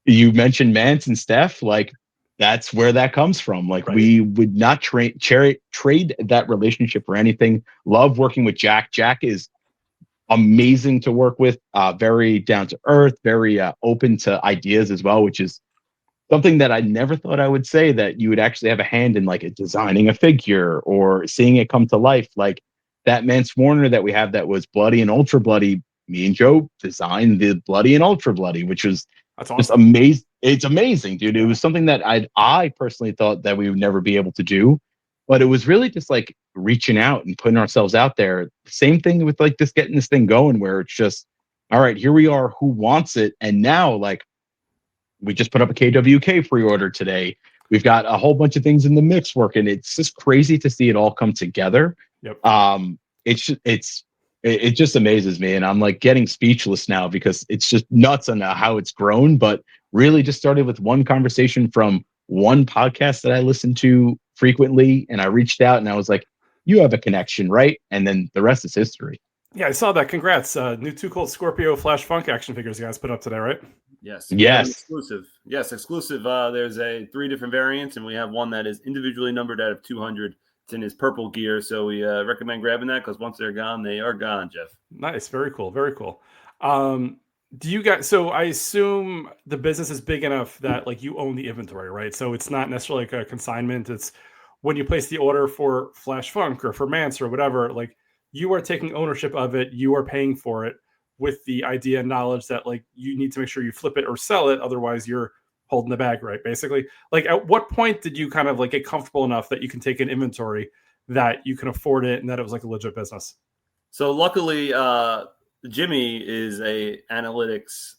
you mentioned Mance and Steph, like that's where that comes from. Like Right. we would not trade that relationship for anything. Love working with Jack. Jack is amazing to work with, very down to earth, very open to ideas as well, which is something that I never thought I would say, that you would actually have a hand in, like designing a figure or seeing it come to life. Like that Mance Warner that we have that was Bloody and Ultra Bloody. Me and Joe designed the Bloody and Ultra Bloody, which was That's just awesome. amazing. It's amazing, dude. It was something that I personally thought that we would never be able to do, but it was really just like reaching out and putting ourselves out there. Same thing with like this, getting this thing going, where it's just, all right, here we are. Who wants it? And now, like, we just put up a KWK pre-order today. We've got a whole bunch of things in the mix working. It's just crazy to see it all come together. Yep. It just amazes me, and I'm like getting speechless now because it's just nuts on how it's grown. But really, just started with one conversation from one podcast that I listen to frequently, and I reached out and I was like, "You have a connection, right?" And then the rest is history. Yeah, I saw that. Congrats. New Too Cold Scorpio Flash Funk action figures you guys put up today, right? Yes. Yes. Exclusive. Yes, exclusive. There's 3 different variants, and we have one that is individually numbered out of 200. It's in his purple gear, so we recommend grabbing that because once they're gone, they are gone, Jeff. Nice. Very cool. Very cool. Do you guys, so I assume the business is big enough that like you own the inventory, right? So it's not necessarily like a consignment. It's when you place the order for Flash Funk or for Mance or whatever, like you are taking ownership of it. You are paying for it with the idea and knowledge that like you need to make sure you flip it or sell it. Otherwise you're holding the bag, right? Basically, like at what point did you kind of like get comfortable enough that you can take an inventory, that you can afford it, and that it was like a legit business? So luckily, Jimmy is a analytics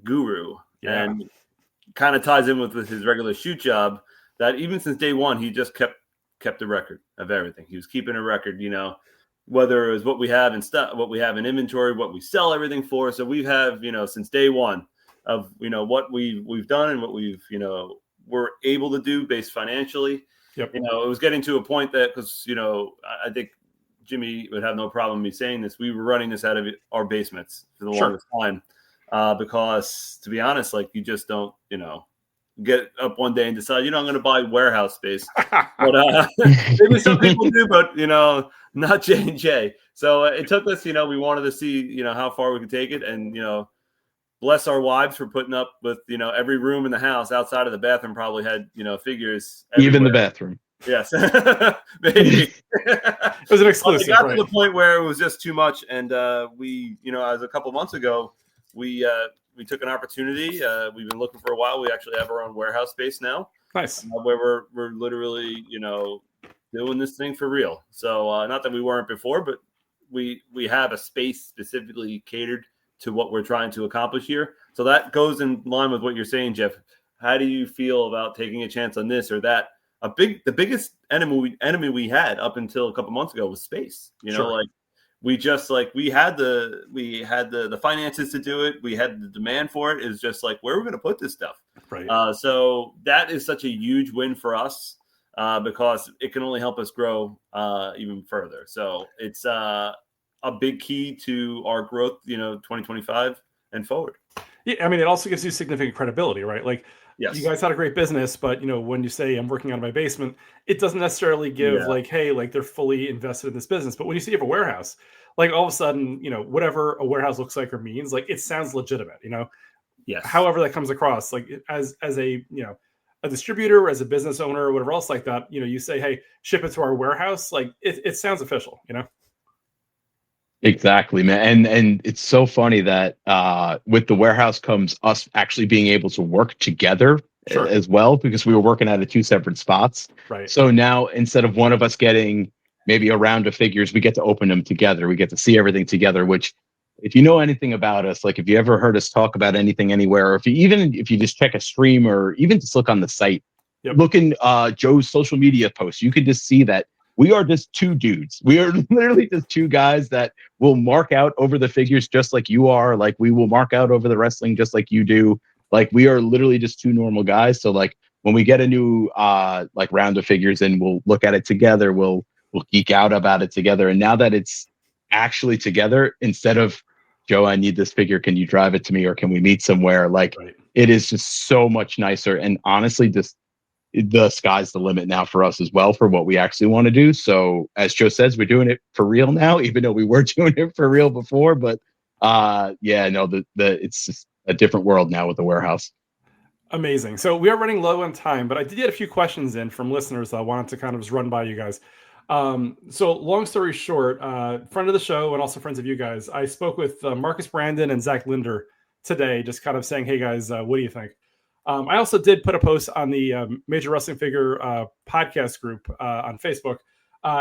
guru, Yeah. and kind of ties in with his regular shoot job. That even since day one, he just kept a record of everything. He was keeping a record, whether it was what we have in stuff, what we have in inventory, what we sell everything for. So we have, since day one of, what we've done and what we've, we're able to do based financially. Yep. It was getting to a point that, because, I think Jimmy would have no problem me saying this, we were running this out of our basements for the longest time, because to be honest, like you just don't, get up one day and decide, I'm going to buy warehouse space. But maybe some people do, but not J&J. So it took us, we wanted to see, how far we could take it, and bless our wives for putting up with, every room in the house outside of the bathroom probably had, figures everywhere. Even the bathroom. Yes. Maybe. It was an exclusive. It got right? to the point where it was just too much, and we, as a couple months ago, we took an opportunity. We've been looking for a while. We actually have our own warehouse space now. Nice. Where we're literally, doing this thing for real. So not that we weren't before, but we have a space specifically catered to what we're trying to accomplish here. So that goes in line with what you're saying, Jeff. How do you feel about taking a chance on this or that? The biggest enemy we had up until a couple months ago was space. Sure. Like we just like we had the finances to do it. We had the demand for it. It's just like, where are we going to put this stuff? Right. So that is such a huge win for us, because it can only help us grow even further. So it's a big key to our growth, 2025 and forward. Yeah, I mean, it also gives you significant credibility, right? Like, yes, you guys had a great business, but when you say I'm working out of my basement, it doesn't necessarily give like, hey, like they're fully invested in this business. But when you see you have a warehouse, like all of a sudden, whatever a warehouse looks like or means, like it sounds legitimate, yes. However that comes across, like as a a distributor or as a business owner or whatever else like that, you say, hey, ship it to our warehouse. Like it sounds official, Exactly, man. And it's so funny that with the warehouse comes us actually being able to work together Sure. as well, because we were working out of two separate spots. Right. So now instead of one of us getting maybe a round of figures, we get to open them together. We get to see everything together, which if you know anything about us, like if you ever heard us talk about anything anywhere, or if you just check a stream or even just look on the site, Yep. look in Joe's social media posts, you could just see that we are just two dudes. We are literally just two guys that will mark out over the figures just like you are. Like we will mark out over the wrestling just like you do. Like we are literally just two normal guys. So like when we get a new like round of figures and we'll look at it together, we'll geek out about it together. And now that it's actually together, instead of Joe, I need this figure, can you drive it to me, or can we meet somewhere? Like Right. it is just so much nicer. And honestly, just the sky's the limit now for us as well for what we actually want to do. So as Joe says, we're doing it for real now, even though we were doing it for real before. But it's just a different world now with the warehouse. Amazing. So we are running low on time, but I did get a few questions in from listeners that I wanted to kind of just run by you guys. So long story short, friend of the show and also friends of you guys, I spoke with Marcus Brandon and Zach Linder today, just kind of saying, hey guys, what do you think? I also did put a post on the Major Wrestling Figure podcast group on Facebook.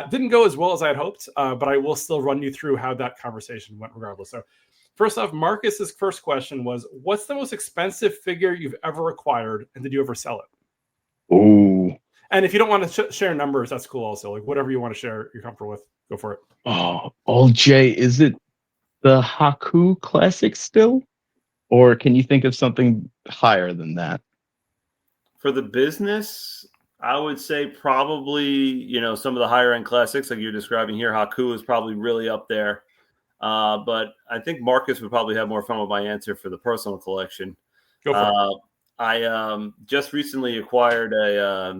Didn't go as well as I had hoped, but I will still run you through how that conversation went regardless. So first off, Marcus's first question was, what's the most expensive figure you've ever acquired, and did you ever sell it? Ooh. And if you don't want to share numbers, that's cool also. Like whatever you want to share, you're comfortable with, go for it. Oh, old Jay, is it the Haku Classic still? Or can you think of something higher than that? For the business, I would say probably, some of the higher end classics like you're describing here. Haku is probably really up there. But I think Marcus would probably have more fun with my answer for the personal collection. Go for it. I just recently acquired a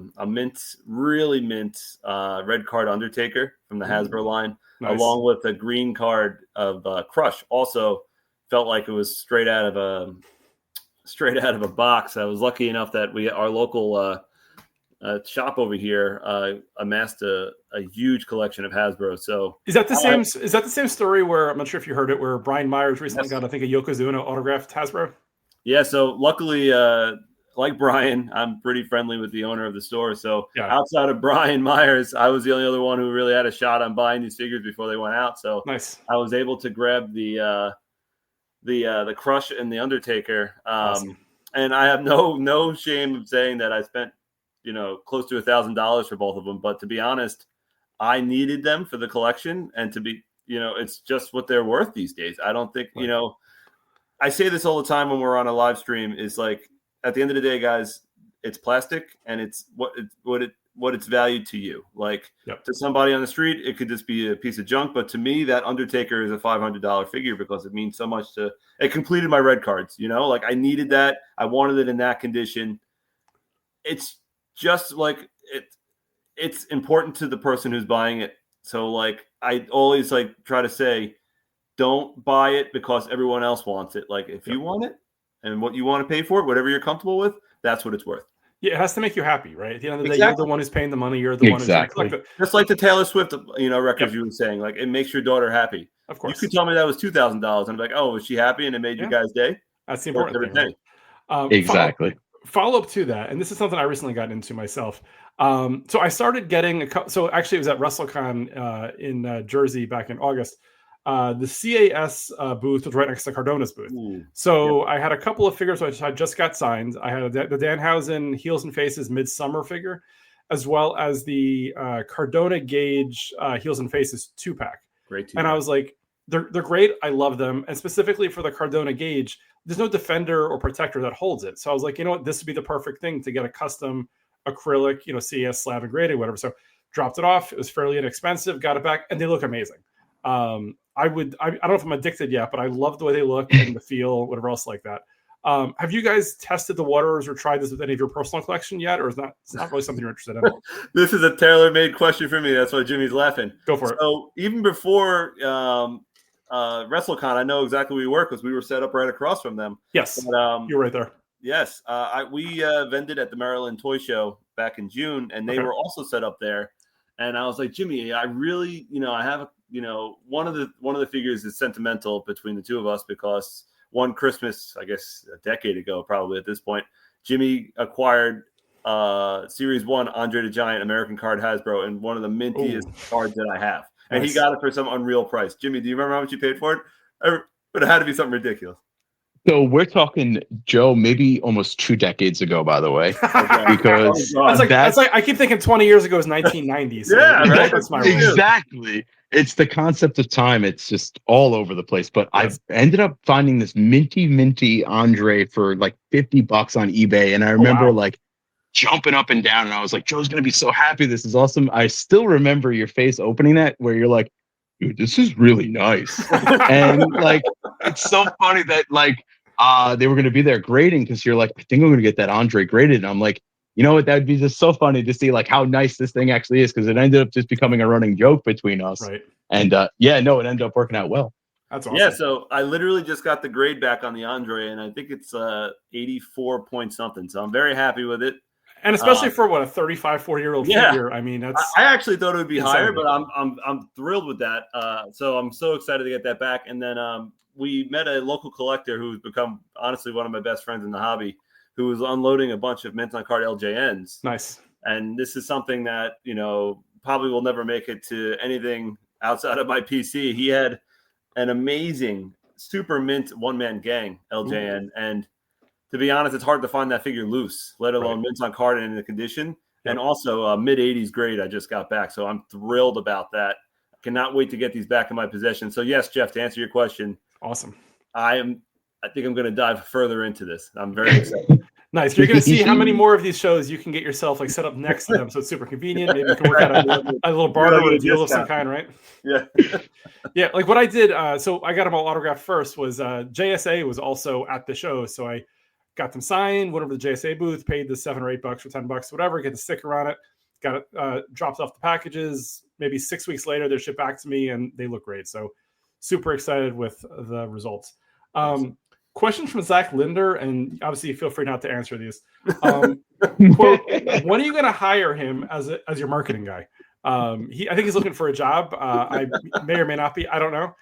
really mint red card Undertaker from the Hasbro line, Nice. along with a green card of Crush. Also felt like it was straight out of a box. I was lucky enough that our local shop over here amassed a huge collection of Hasbro. So is that the same? Is that the same story where I'm not sure if you heard it, where Brian Myers recently got, I think, a Yokozuna autographed Hasbro? Yeah. So luckily, like Brian, I'm pretty friendly with the owner of the store. So outside of Brian Myers, I was the only other one who really had a shot on buying these figures before they went out. So nice. I was able to grab the Crush and the Undertaker. Awesome. And I have no shame of saying that I spent, close to $1,000 for both of them. But to be honest, I needed them for the collection, and to be, it's just what they're worth these days. I don't think, I say this all the time when we're on a live stream, is like, at the end of the day, guys, it's plastic, and it's what it's valued to you. Like to somebody on the street, it could just be a piece of junk. But to me, that Undertaker is a $500 figure because it means so much it completed my red cards, like I needed that. I wanted it in that condition. It's just like it's important to the person who's buying it. So like, I always try to say, don't buy it because everyone else wants it. Like if you want it and what you want to pay for it, whatever you're comfortable with, that's what it's worth. Yeah, it has to make you happy, right? At the end of the day, you're the one who's paying the money. You're the one who's just like the Taylor Swift, records you were saying. Like it makes your daughter happy. Of course, you could tell me that was $2,000. I'm like, oh, was she happy and it made you guys' day? That's the important thing. Right? Exactly. Follow up to that, and this is something I recently got into myself. So I started getting so actually it was at WrestleCon in Jersey back in August. The CAS booth was right next to Cardona's booth. Ooh, so I had a couple of figures which I just got signed. I had the Danhausen Heels and Faces Midsummer figure, as well as the Cardona Gauge Heels and Faces 2-pack. Great 2-pack. And I was like, they're great. I love them. And specifically for the Cardona Gauge, there's no defender or protector that holds it. So I was like, you know what? This would be the perfect thing to get a custom acrylic, CAS slab and graded, whatever. So dropped it off. It was fairly inexpensive. Got it back, and they look amazing. I don't know if I'm addicted yet, but I love the way they look and the feel, whatever else like that. Have you guys tested the waters or tried this with any of your personal collection yet, or it's not really something you're interested in? This is a tailor-made question for me. That's why Jimmy's laughing. Go for it. So even before WrestleCon, I know exactly where we were because we were set up right across from them. Yes, but, you're right there. Yes, we vended at the Maryland Toy Show back in June, and they Okay. were also set up there. And I was like, Jimmy, I really, I have, one of the figures is sentimental between the two of us because one Christmas, I guess a decade ago, probably at this point, Jimmy acquired Series 1 Andre the Giant American Card Hasbro, and one of the mintiest cards that I have. And Nice. he got it for some unreal price. Jimmy, do you remember how much you paid for it? But it had to be something ridiculous. So we're talking, Joe, maybe almost 2 decades ago, by the way, because that's like I keep thinking 20 years ago is 1990. So Yeah, right? That's my range. Exactly. It's the concept of time. It's just all over the place. But I've ended up finding this minty Andre for like $50 on eBay, and I remember like jumping up and down, and I was like, Joe's gonna be so happy. This is awesome. I still remember your face opening that, where you're like, dude, this is really nice. And like, it's so funny that like they were going to be there grading, because you're like, I think I'm going to get that Andre graded. And I'm like, you know what? That would be just so funny to see like how nice this thing actually is, because it ended up just becoming a running joke between us. Right. And it ended up working out well. That's awesome. Yeah, so I literally just got the grade back on the Andre, and I think it's 84 point something. So I'm very happy with it. And especially for what, a 35, 40-year-old figure. I mean, that's I actually thought it would be higher, insanity. but I'm thrilled with that. So I'm so excited to get that back. And then we met a local collector who's become honestly one of my best friends in the hobby, who was unloading a bunch of mint on card LJNs. Nice. And this is something that, probably will never make it to anything outside of my PC. He had an amazing super mint one-man gang LJN. And to be honest, it's hard to find that figure loose, let alone mint on card and in the condition. Yep. And also mid-80s grade I just got back. So I'm thrilled about that. I cannot wait to get these back in my possession. So yes, Jeff, to answer your question. Awesome. I think I'm going to dive further into this. I'm very excited. Nice. You're going to see how many more of these shows you can get yourself like set up next to them. So it's super convenient. Maybe you can work out a little barter with a deal of some kind, right? Yeah. Yeah. Like what I did. So I got them all autographed first was JSA was also at the show. So I got them signed, went over to the JSA booth, paid the $7 or $8 or $10, whatever, get the sticker on it, got it dropped off the packages. Maybe 6 weeks later, they're shipped back to me and they look great. So super excited with the results. Question from Zach Linder, and obviously feel free not to answer these. Quote, when are you going to hire him as your marketing guy? I think he's looking for a job. I may or may not be. I don't know.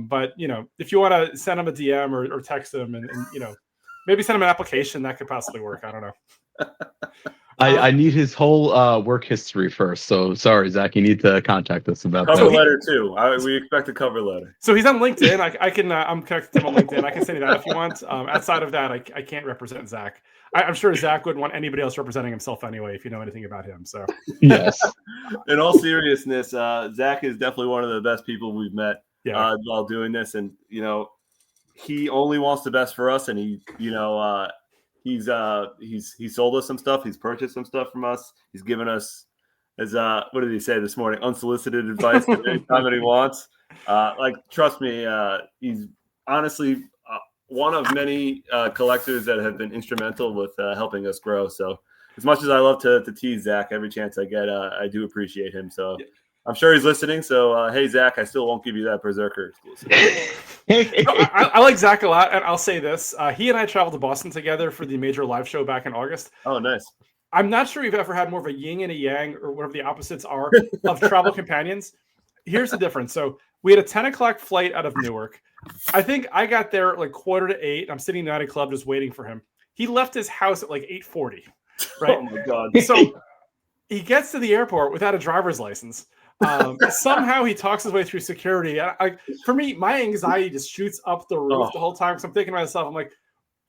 But, if you want to send him a DM or text him and maybe send him an application, that could possibly work. I don't know. I need his whole work history first. So sorry, Zach, you need to contact us about cover that. letter too. We expect a cover letter. So he's on LinkedIn. I can. I'm connected to him on LinkedIn. I can send you that if you want. Outside of that, I can't represent Zach. I'm sure Zach wouldn't want anybody else representing himself anyway, if you know anything about him. So yes. In all seriousness, Zach is definitely one of the best people we've met while doing this, and he only wants the best for us, and he he's sold us some stuff. He's purchased some stuff from us. He's given us, as what did he say this morning? Unsolicited advice anytime that he wants. Trust me, he's honestly one of many collectors that have been instrumental with helping us grow. So as much as I love to tease Zach every chance I get, I do appreciate him. So I'm sure he's listening. So hey, Zach, I still won't give you that Berserker exclusive. I like Zach a lot, and I'll say this: he and I traveled to Boston together for the major live show back in August. Oh, nice. I'm not sure we've ever had more of a yin and a yang, or whatever the opposites are, of travel companions. Here's the difference. So we had a 10 o'clock flight out of Newark. I think I got there at like 7:45. I'm sitting in the United Club just waiting for him. He left his house at like 8:40. Right? Oh my God. So he gets to the airport without a driver's license. Somehow he talks his way through security. For me, my anxiety just shoots up the roof the whole time. Because I'm thinking to myself, I'm like,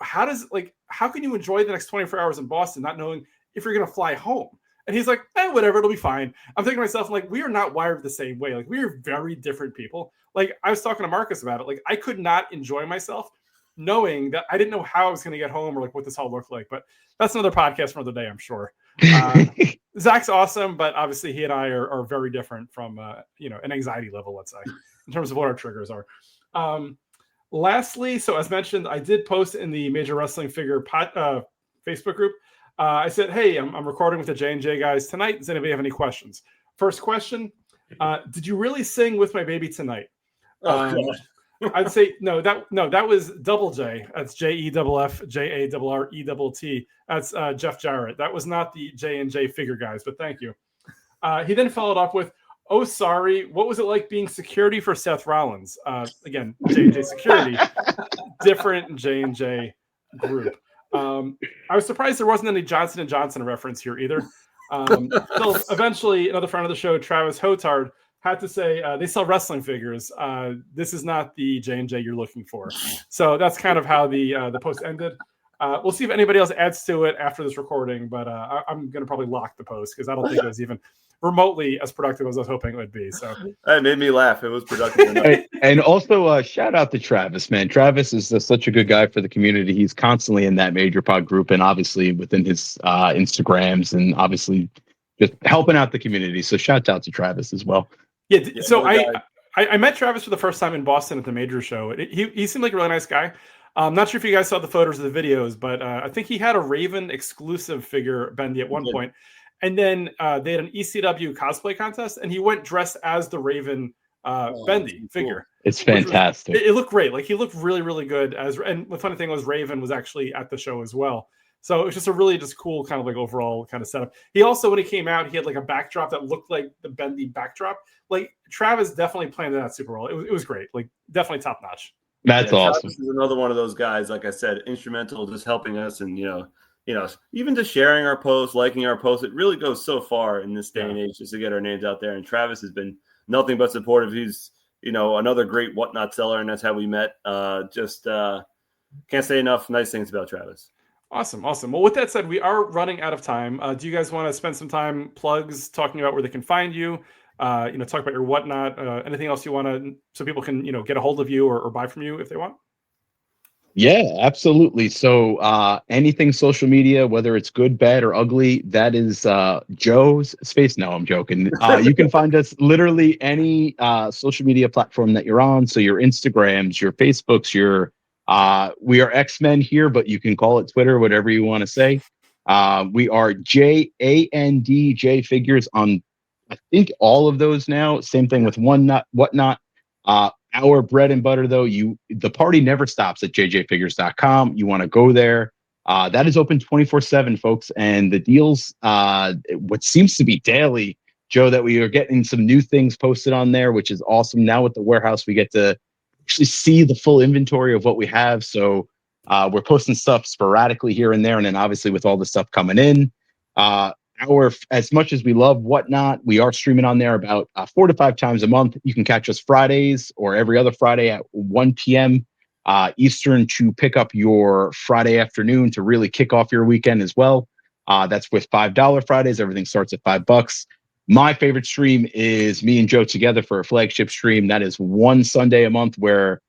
how can you enjoy the next 24 hours in Boston not knowing if you're going to fly home? And he's like, whatever, it'll be fine. I'm thinking to myself, I'm like, we are not wired the same way. Like, we are very different people. Like, I was talking to Marcus about it. Like, I could not enjoy myself knowing that I didn't know how I was going to get home or like what this all looked like. But that's another podcast for another day, I'm sure. Zach's awesome, but obviously he and I are very different from an anxiety level, let's say, in terms of what our triggers are. Lastly, so as mentioned, I did post in the Major Wrestling Figure Facebook group. I said, hey, I'm recording with the J&J guys tonight. Does anybody have any questions? First question, did you really sing With My Baby Tonight? I'd say no. That was Double J. That's JEFFJARRETT. That's Jeff Jarrett. That was not the J&J Figure guys, but thank you. He then followed up with, "Oh, sorry. What was it like being security for Seth Rollins?" Again, J&J Security, different J&J group. I was surprised there wasn't any Johnson & Johnson reference here either. Still, eventually, another friend of the show, Travis Hotard, had to say they sell wrestling figures. This is not the J&J you're looking for. So that's kind of how the post ended. We'll see if anybody else adds to it after this recording, but I'm going to probably lock the post because I don't think it was even remotely as productive as I was hoping it would be. So That made me laugh. It was productive enough. And also, shout out to Travis, man. Travis is such a good guy for the community. He's constantly in that Major Pod group and obviously within his Instagrams and obviously just helping out the community. So shout out to Travis as well. Yeah. So I met Travis for the first time in Boston at the Major show. He seemed like a really nice guy. I'm not sure if you guys saw the photos of the videos, but I think he had a Raven exclusive figure bendy at one point. And then they had an ECW cosplay contest, and he went dressed as the Raven bendy figure. It's fantastic. It looked great. Like he looked really, really good. And the funny thing was Raven was actually at the show as well. So it was just a really just cool kind of like overall kind of setup. He also, when he came out, he had like a backdrop that looked like the bendy backdrop. Like Travis definitely planned that super well. It was great. Like definitely top notch. That's awesome. Travis is another one of those guys, like I said, instrumental, just helping us, and even just sharing our posts, liking our posts. It really goes so far in this day and age just to get our names out there. And Travis has been nothing but supportive. He's another great whatnot seller, and that's how we met. Can't say enough nice things about Travis. Awesome. Well, with that said, we are running out of time. Do you guys want to spend some time plugs talking about where they can find you? Talk about your whatnot. Anything else you want to, so people can get a hold of you or buy from you if they want? Yeah, absolutely. So anything social media, whether it's good, bad, or ugly, that is Joe's space. No, I'm joking. You can find us literally any social media platform that you're on. So your Instagrams, your Facebooks, we are X-Men here, but you can call it Twitter, whatever you want to say. We are J&J Figures on, I think, all of those now. Same thing with whatnot. Our bread and butter, though, the party never stops at jjfigures.com. You want to go there. That is open 24/7, folks. And the deals, what seems to be daily, Joe, that we are getting some new things posted on there, which is awesome. Now with the warehouse, we get to actually see the full inventory of what we have. So we're posting stuff sporadically here and there. And then obviously with all the stuff coming in, as much as we love whatnot, we are streaming on there about 4 to 5 times a month. You can catch us Fridays or every other Friday at 1 p.m. Eastern to pick up your Friday afternoon to really kick off your weekend as well. That's with $5 Fridays. Everything starts at $5. My favorite stream is me and Joe together for a flagship stream. That is one Sunday a month where,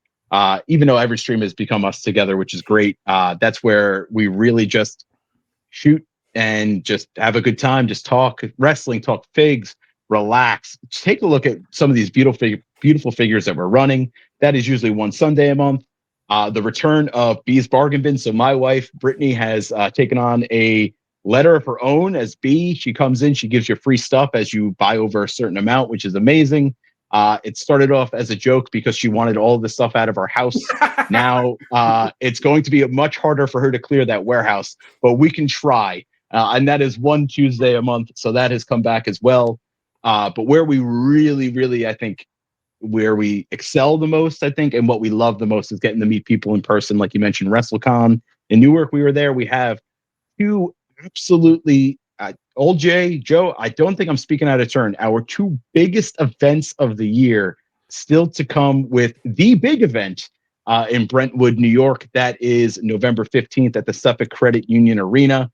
even though every stream has become us together, which is great, that's where we really just shoot and just have a good time, just talk wrestling, talk figs, relax. Take a look at some of these beautiful figures that we're running. That is usually one Sunday a month. The return of B's Bargain Bin. So my wife, Brittany, has taken on a letter of her own as B. She comes in, she gives you free stuff as you buy over a certain amount, which is amazing. It started off as a joke because she wanted all the stuff out of our house. Now it's going to be much harder for her to clear that warehouse, but we can try. And that is one Tuesday a month. So that has come back as well. But where we really, really, I think, where we excel the most, I think, and what we love the most is getting to meet people in person. Like you mentioned, WrestleCon in Newark, we were there. We have 2 absolutely, Old J, Joe, I don't think I'm speaking out of turn. Our 2 biggest events of the year still to come, with the big event in Brentwood, New York. That is November 15th at the Suffolk Credit Union Arena.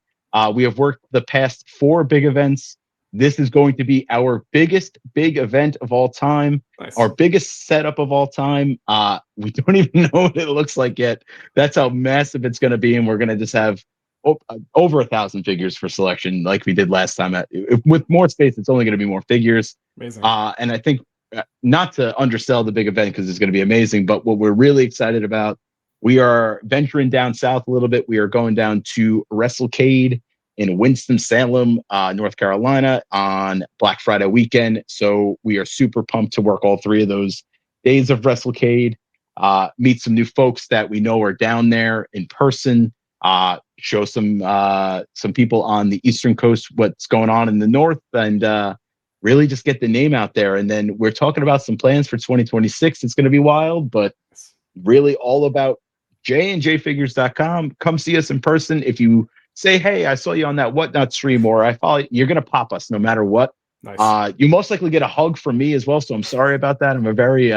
We have worked the past 4 big events. This is going to be our biggest big event of all time, Nice. our biggest setup of all time. We don't even know what it looks like yet. That's how massive it's going to be. And we're going to just have over 1,000 figures for selection like we did last time. With more space, it's only going to be more figures. Amazing. And I think, not to undersell the big event because it's going to be amazing, but what we're really excited about, we are venturing down south a little bit. We are going down to WrestleCade in Winston-Salem, North Carolina on Black Friday weekend. So we are super pumped to work all 3 of those days of WrestleCade. meet some new folks that we know are down there in person, show some people on the Eastern Coast what's going on in the North, and really just get the name out there. And then we're talking about some plans for 2026. It's going to be wild, but really all about jandjfigures.com. Come see us in person. If you say, hey, I saw you on that Whatnot stream, or I follow you, you're going to pop us no matter what. Nice. You most likely get a hug from me as well. So I'm sorry about that. I'm a very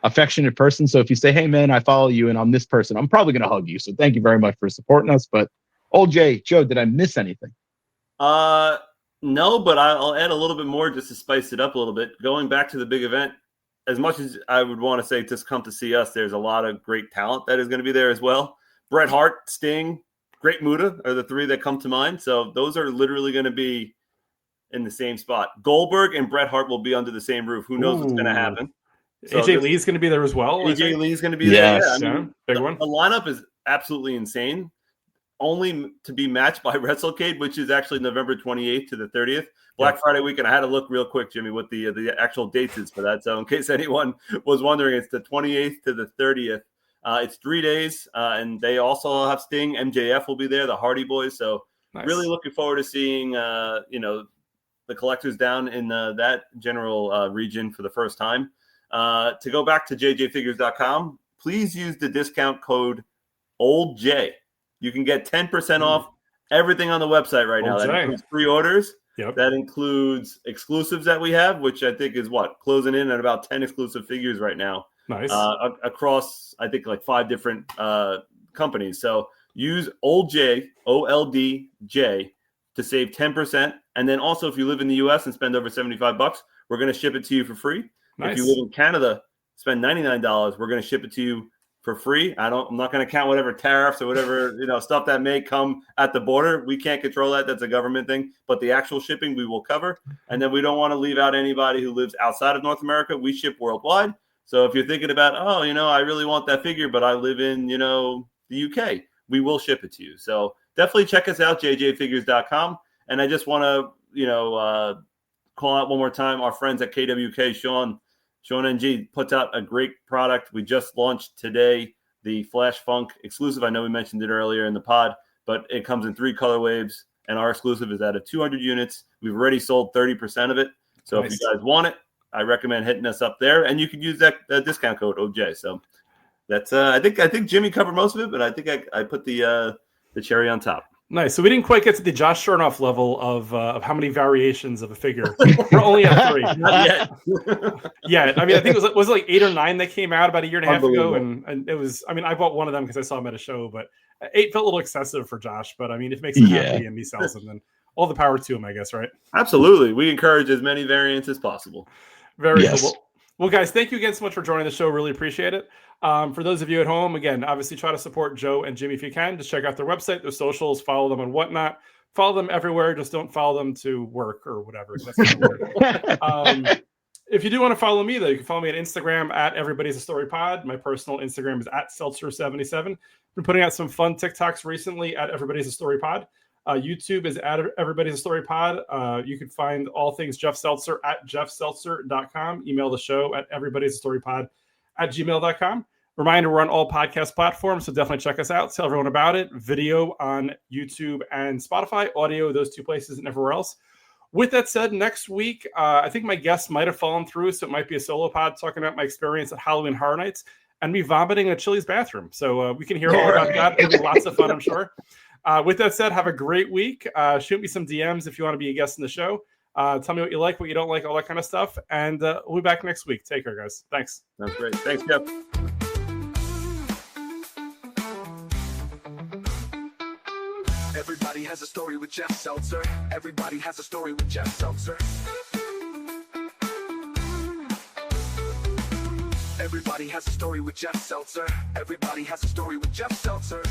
affectionate person. So if you say, hey, man, I follow you and I'm this person, I'm probably going to hug you. So thank you very much for supporting us. But old Jay, Joe, did I miss anything? No, but I'll add a little bit more just to spice it up a little bit. Going back to the big event, as much as I would want to say just come to see us, there's a lot of great talent that is going to be there as well. Bret Hart, Sting, Great Muta are the three that come to mind. So those are literally going to be in the same spot. Goldberg and Bret Hart will be under the same roof. Who knows what's going to happen? So AJ Lee's going to be there as well. AJ Lee's going to be Yes. there. Yeah, I mean, big one. The lineup is absolutely insane. Only to be matched by WrestleCade, which is actually November 28th to the 30th. Black Friday weekend. I had to look real quick, Jimmy, what the actual dates is for that. So in case anyone was wondering, it's the 28th to the 30th. It's 3 days, and they also have Sting. MJF will be there, the Hardy Boys. So really looking forward to seeing, the collectors down in that general region for the first time. To go back to jjfigures.com, please use the discount code OLDJ. You can get 10% off everything on the website right now. That includes pre-orders. Yep. That includes exclusives that we have, which I think is closing in at about 10 exclusive figures right now. Nice. Across, I think, like 5 different companies. So use OLDJ, OLDJ, to save 10%. And then also, if you live in the U.S. and spend over $75, we're going to ship it to you for free. Nice. If you live in Canada, spend $99, we're going to ship it to you for free. I'm not going to count whatever tariffs or whatever stuff that may come at the border. We can't control that. That's a government thing. But the actual shipping we will cover. And then we don't want to leave out anybody who lives outside of North America. We ship worldwide. So if you're thinking about, I really want that figure, but I live in the UK, we will ship it to you. So definitely check us out, jjfigures.com. And I just want to call out one more time our friends at KWK. Sean NG puts out a great product. We just launched today the Flash Funk exclusive. I know we mentioned it earlier in the pod, but it comes in 3 color waves, and our exclusive is out of 200 units. We've already sold 30% of it. So If you guys want it, I recommend hitting us up there, and you can use that discount code OJ. So that's I think Jimmy covered most of it, but I think I put the cherry on top. Nice. So we didn't quite get to the Josh Chernoff level of how many variations of a figure. We're only at 3. Not yet. Yeah. I mean, I think it was like 8 or 9 that came out about a year and a half ago. And it was, I mean, I bought one of them because I saw him at a show, but 8 felt a little excessive for Josh. But I mean, if it makes him happy and he sells them, then all the power to him, I guess, right? Absolutely. We encourage as many variants as possible. Very cool. Well, guys, thank you again so much for joining the show. Really appreciate it. For those of you at home, again, obviously try to support Joe and Jimmy if you can. Just check out their website, their socials, follow them on Whatnot. Follow them everywhere. Just don't follow them to work or whatever. That's kind of weird. If you do want to follow me, though, you can follow me on Instagram at Everybody's a Story Pod. My personal Instagram is at Seltzer77. Been putting out some fun TikToks recently at Everybody's a Story Pod. YouTube is at Everybody's a Story Pod. You can find all things Jeff Seltzer at jeffseltzer.com. Email the show at Everybody's a Story Pod at gmail.com. Reminder, we're on all podcast platforms, so definitely check us out. Tell everyone about it. Video on YouTube and Spotify, audio, those 2 places and everywhere else. With that said, next week, I think my guests might have fallen through, so it might be a solo pod talking about my experience at Halloween Horror Nights and me vomiting in a Chili's bathroom. So we can hear all about that. It'll be lots of fun, I'm sure. With that said, have a great week. Shoot me some DMs if you want to be a guest in the show. Tell me what you like, what you don't like, all that kind of stuff. And we'll be back next week. Take care, guys. Thanks. That's great. Thanks, Jeff. Everybody has a story with Jeff Seltzer. Everybody has a story with Jeff Seltzer. Everybody has a story with Jeff Seltzer. Everybody has a story with Jeff Seltzer.